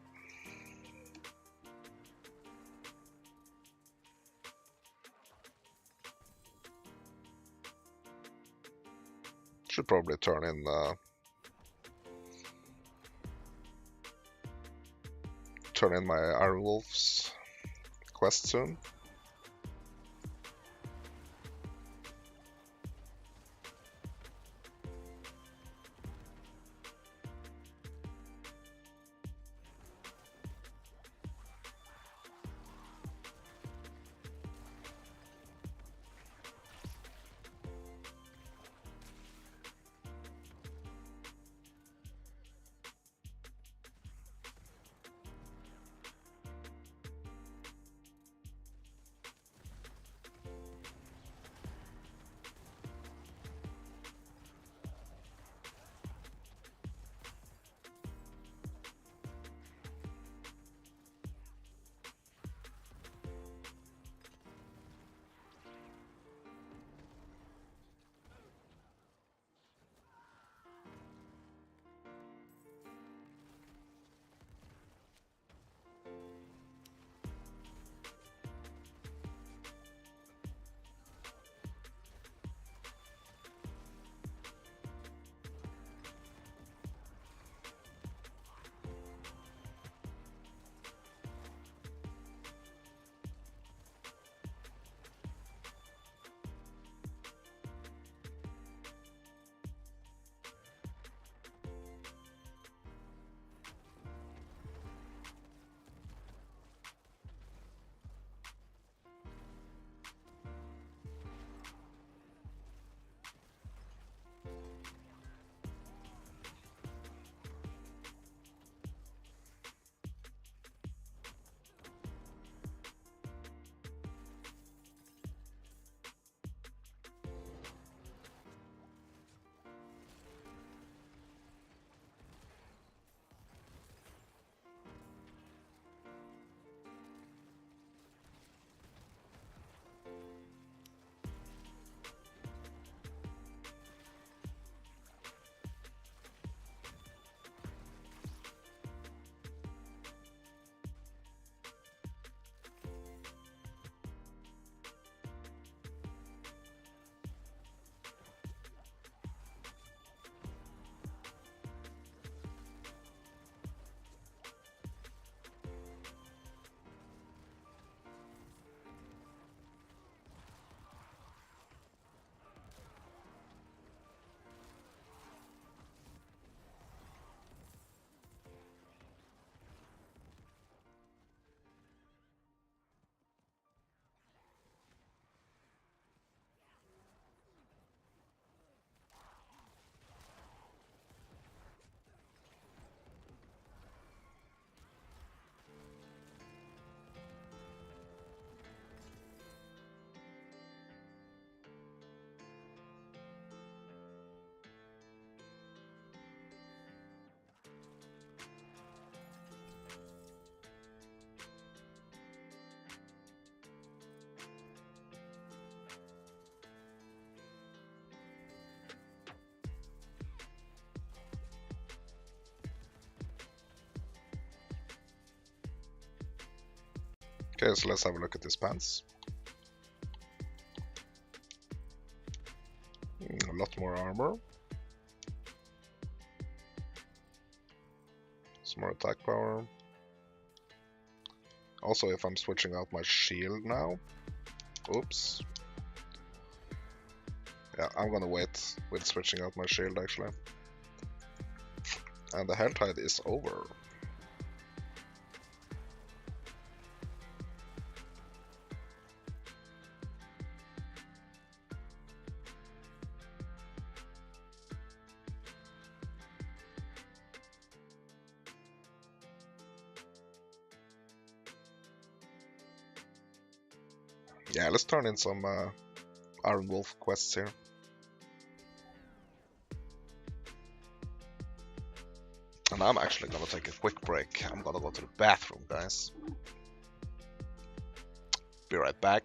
Should probably turn in my Iron Wolves quest soon. Okay, so let's have a look at his pants. A lot more armor. Some more attack power. Also, if I'm switching out my shield now. Oops. Yeah, I'm gonna wait with switching out my shield actually. And the health tide is over. Yeah, let's turn in some Iron Wolf quests here. And I'm actually gonna take a quick break. I'm gonna go to the bathroom, guys. Be right back.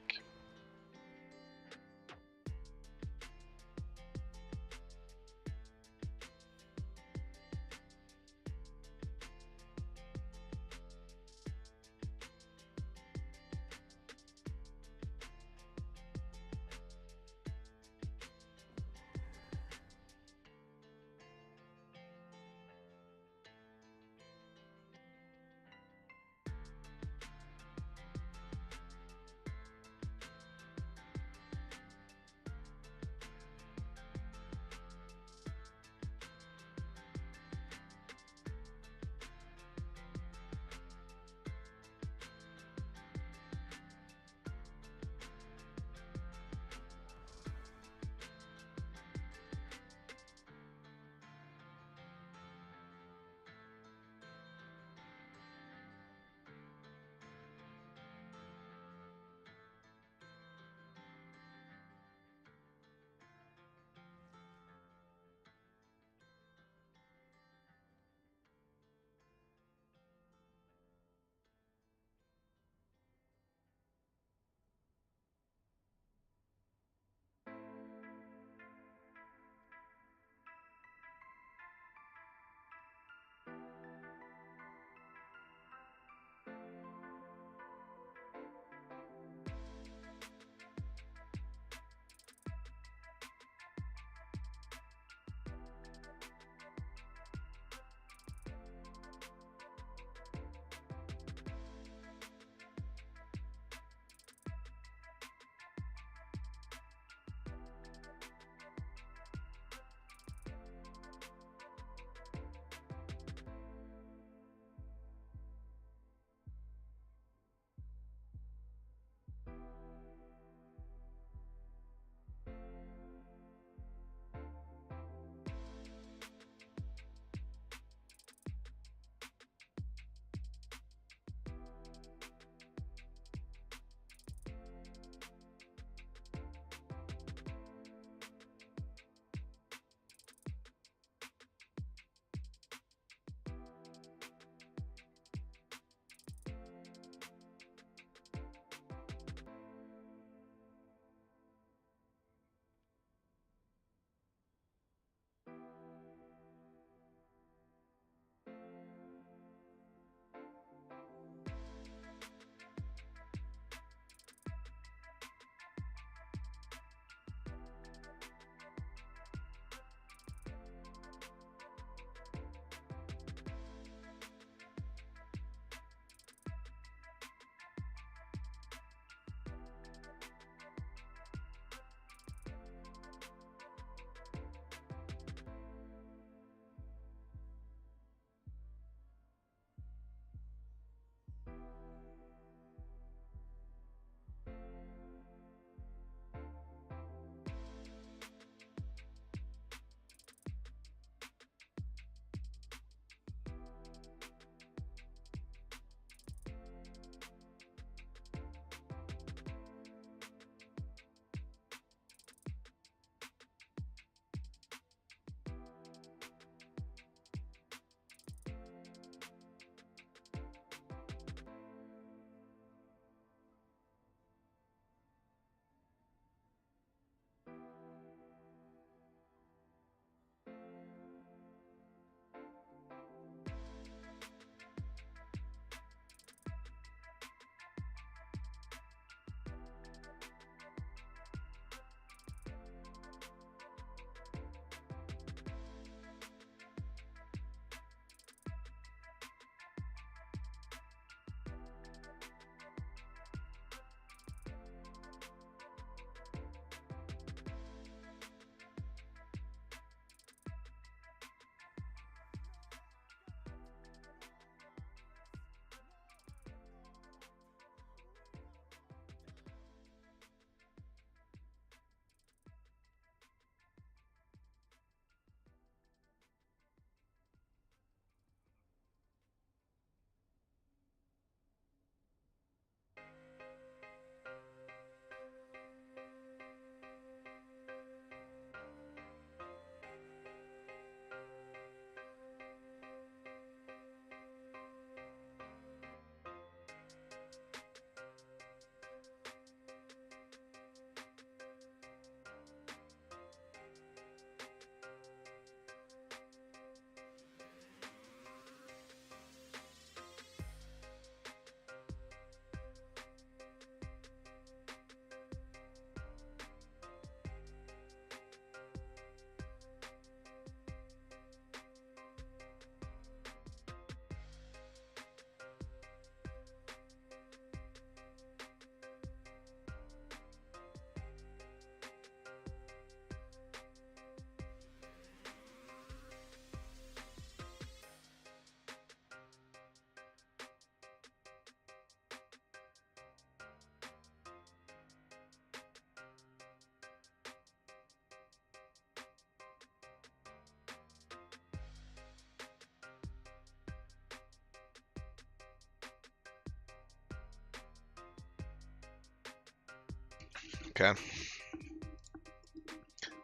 Okay.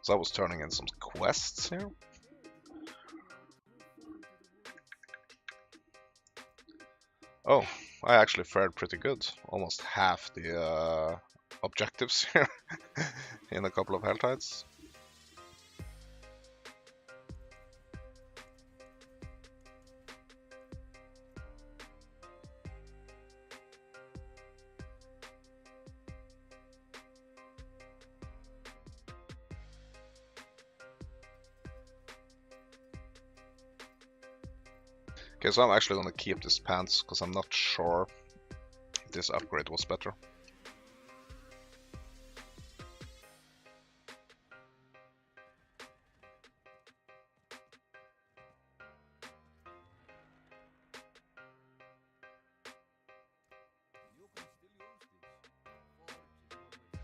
So I was turning in some quests here. Oh, I actually fared pretty good. Almost half the objectives here in a couple of hell tides. Okay, so I'm actually gonna keep this pants because I'm not sure if this upgrade was better. You can still use this. Forge is always.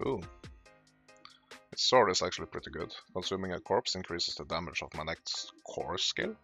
Ooh. This sword is actually pretty good. Consuming a corpse increases the damage of my next core skill.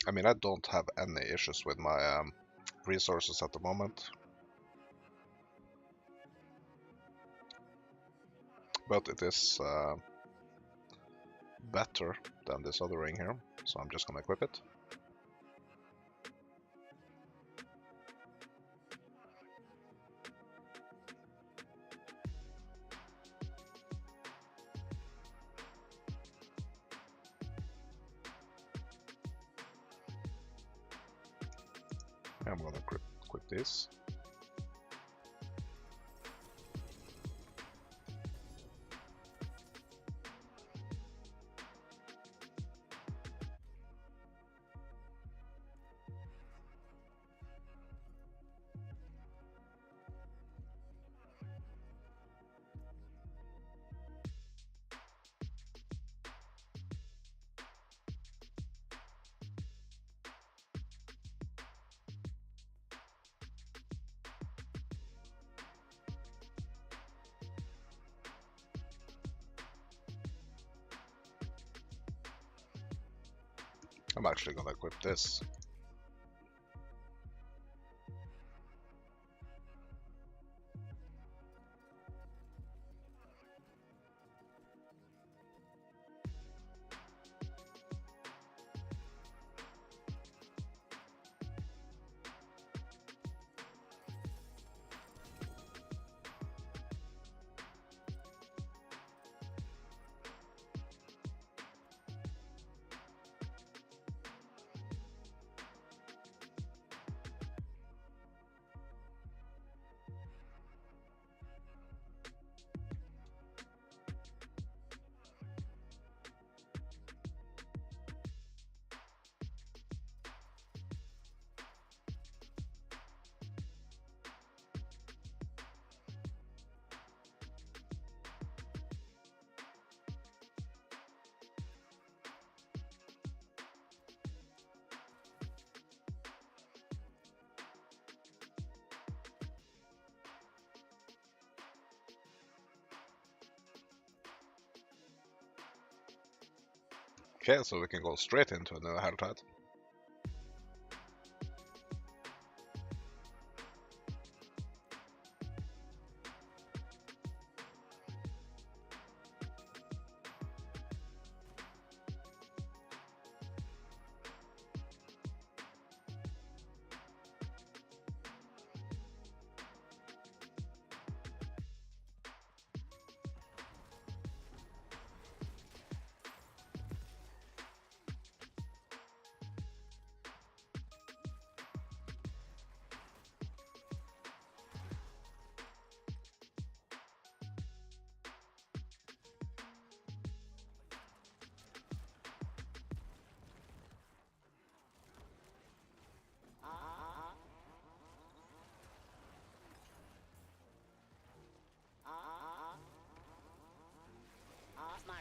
I mean, I don't have any issues with my resources at the moment. But it is better than this other ring here, so I'm just gonna equip it. I'm gonna equip this. I'm actually gonna equip this. Okay, so we can go straight into another hell tide.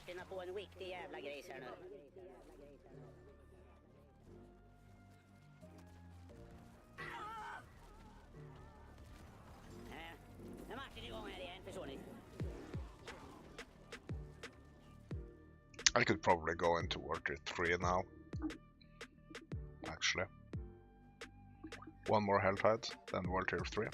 Martin har på en riktig jävla gris här nu. Nu är Martin igång här igen, förstår ni? I could probably go into World Tier 3 now. Actually. One more health height, then World Tier 3.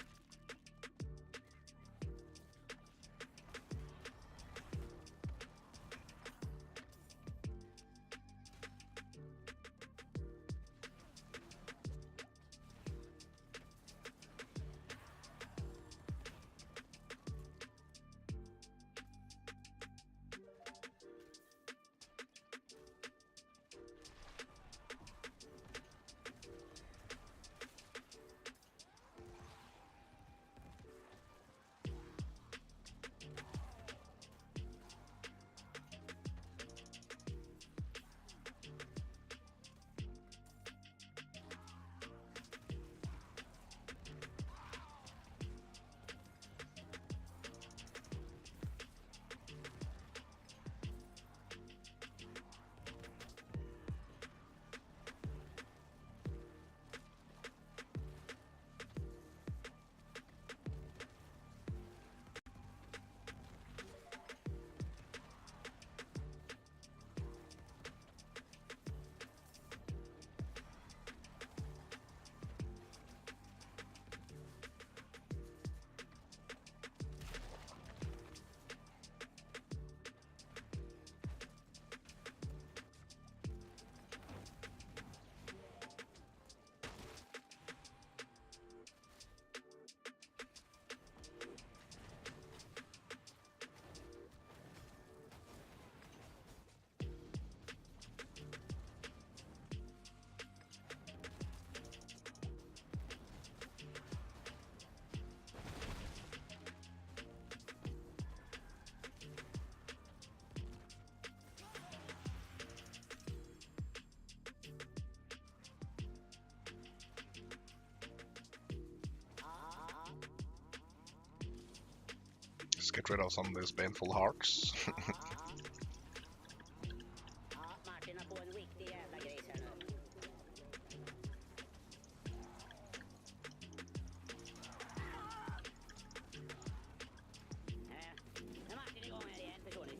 Let's get rid of some of these baneful hearts. Ja, Martin har på en riktig jävla gris här nu. Nu är Martin igång här igen, förstår ni?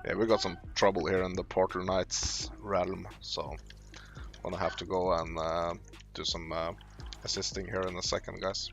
Yeah, we got some trouble here in the Portal Knights realm, so gonna have to go and do some assisting here in a second, guys.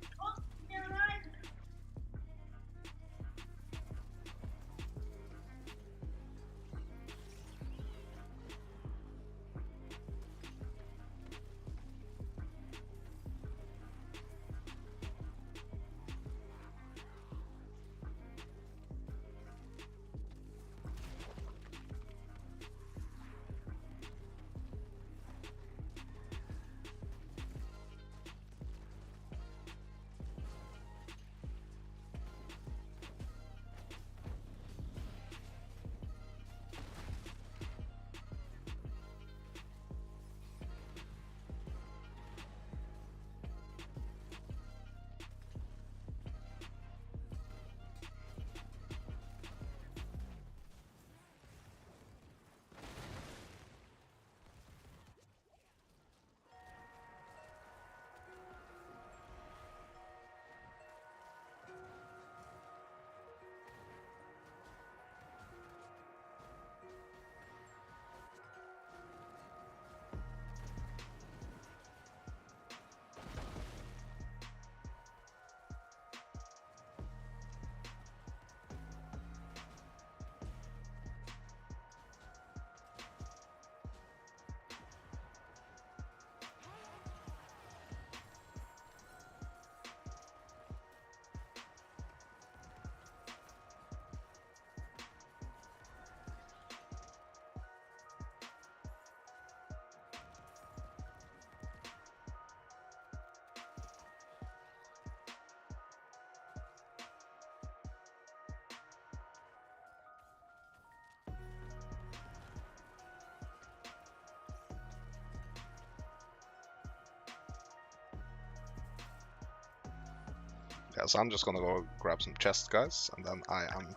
Yeah, so I'm just gonna go grab some chests, guys, and then I am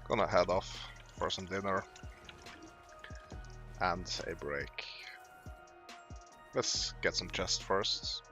gonna head off for some dinner and a break. Let's get some chests first.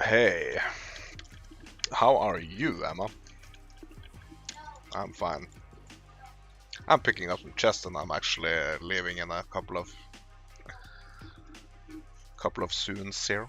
Hey, how are you, Emma? I'm fine. I'm picking up some chests and I'm actually leaving in a couple of soons here.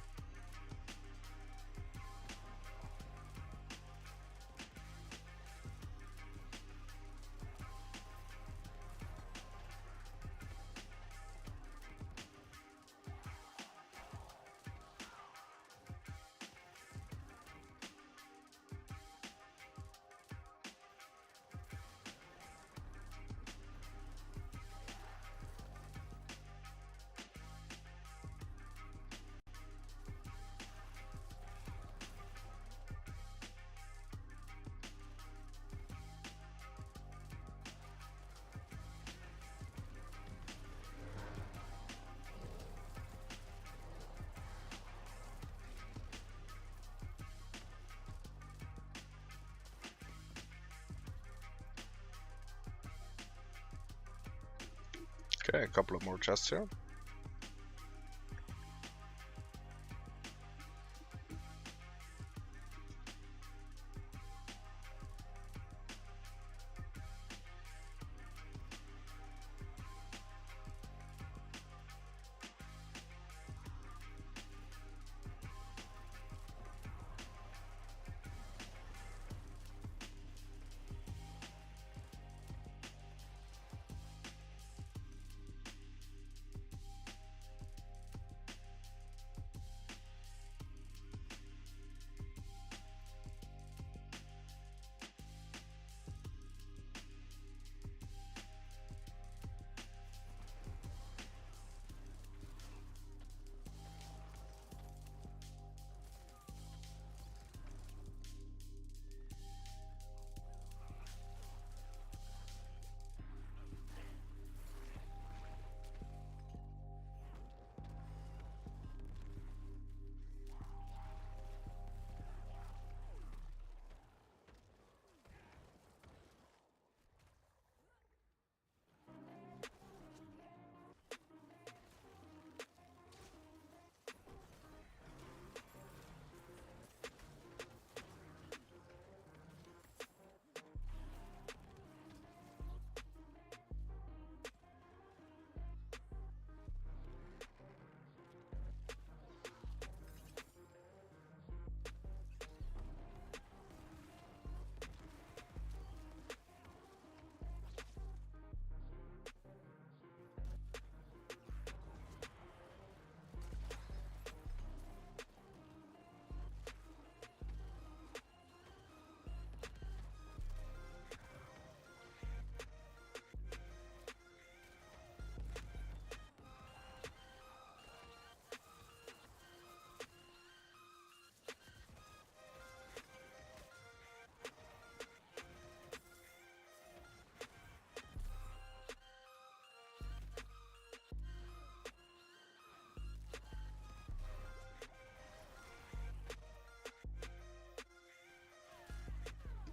Okay, a couple of more chests here.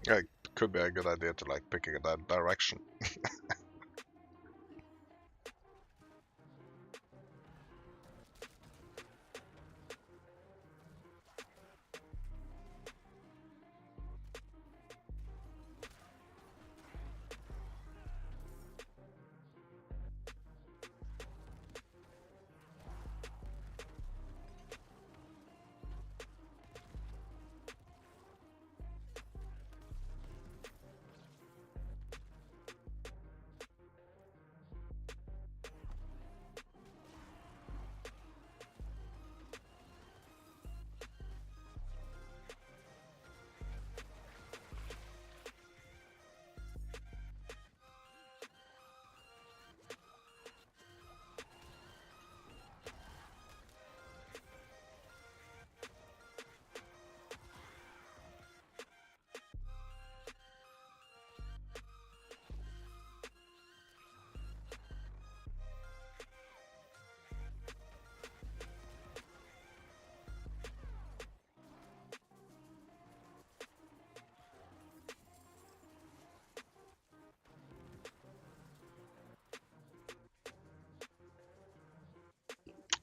Yeah, it could be a good idea to like pick that direction.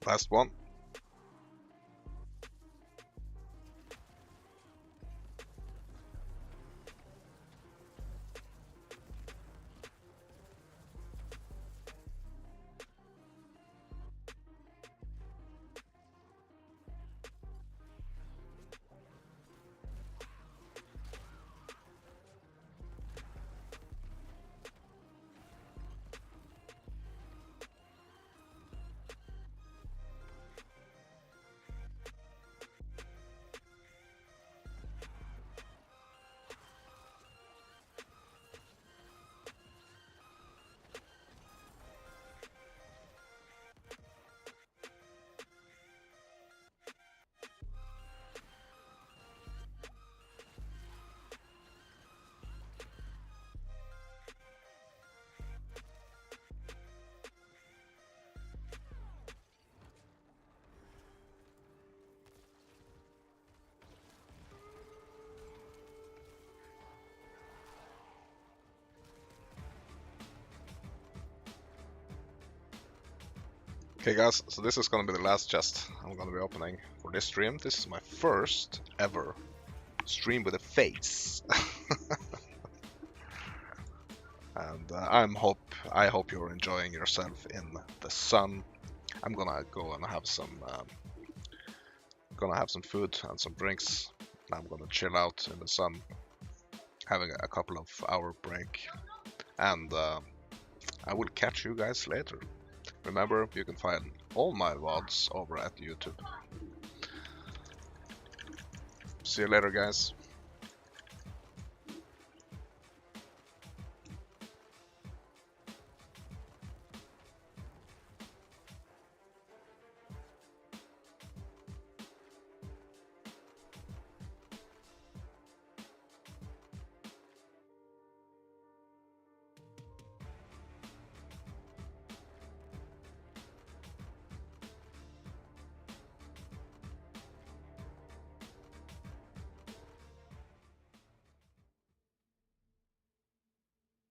Last one. Okay guys, so this is gonna be the last chest I'm gonna be opening for this stream. This is my first ever stream with a face. And I hope you're enjoying yourself in the sun. I'm gonna go and have some food and some drinks. I'm gonna chill out in the sun, having a couple of hour break, and I will catch you guys later. Remember, you can find all my VODs over at YouTube. See you later, guys.